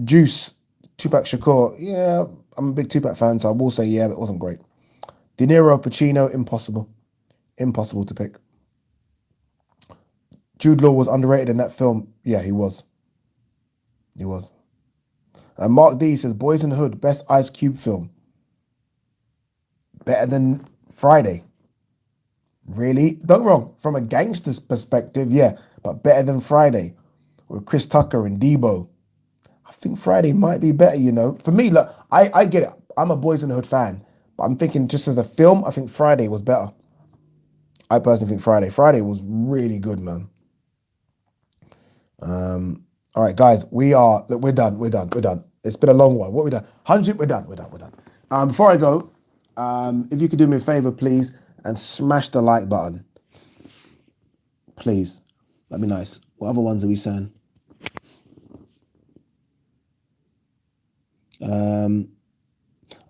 Juice, Tupac Shakur. Yeah, I'm a big Tupac fan, so I will say yeah, but it wasn't great. De Niro, Pacino, impossible. Impossible to pick. Jude Law was underrated in that film. Yeah, he was. He was. Mark D says, Boys in the Hood, best Ice Cube film. Better than Friday. Really? Don't get wrong. From a gangster's perspective, yeah, but better than Friday with Chris Tucker and Debo. I think Friday might be better, you know. For me, look, I get it. I'm a Boys in the Hood fan, but I'm thinking just as a film, I think Friday was better. I personally think Friday was really good, man. All right, guys, we're done. It's been a long one. What we done? 100, we're done. Before I go, if you could do me a favor, please, and smash the like button. Please. That'd be nice. What other ones are we saying?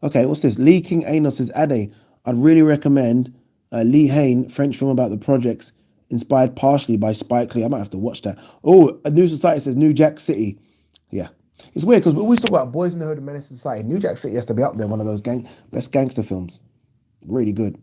Okay, what's this? Lee King Anos says, Ade, I'd really recommend Lee Hain, French film about the projects, inspired partially by Spike Lee. I might have to watch that. Oh, A New Society says New Jack City. Yeah. It's weird because we always talk about Boys in the Hood and Menace to Society. New Jack City has to be up there, one of those best gangster films. Really good.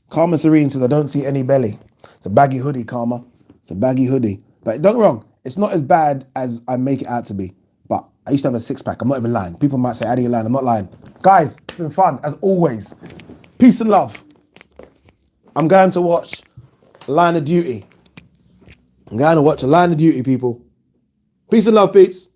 Karma Serene says, I don't see any belly. It's a baggy hoodie, Karma. It's a baggy hoodie. But don't get me wrong, it's not as bad as I make it out to be. But I used to have a six-pack. I'm not even lying. People might say, Ade, you're lying. I'm not lying. Guys, it's been fun, as always. Peace and love. I'm going to watch Line of Duty. I'm going to watch a Line of Duty, people. Peace and love, peeps.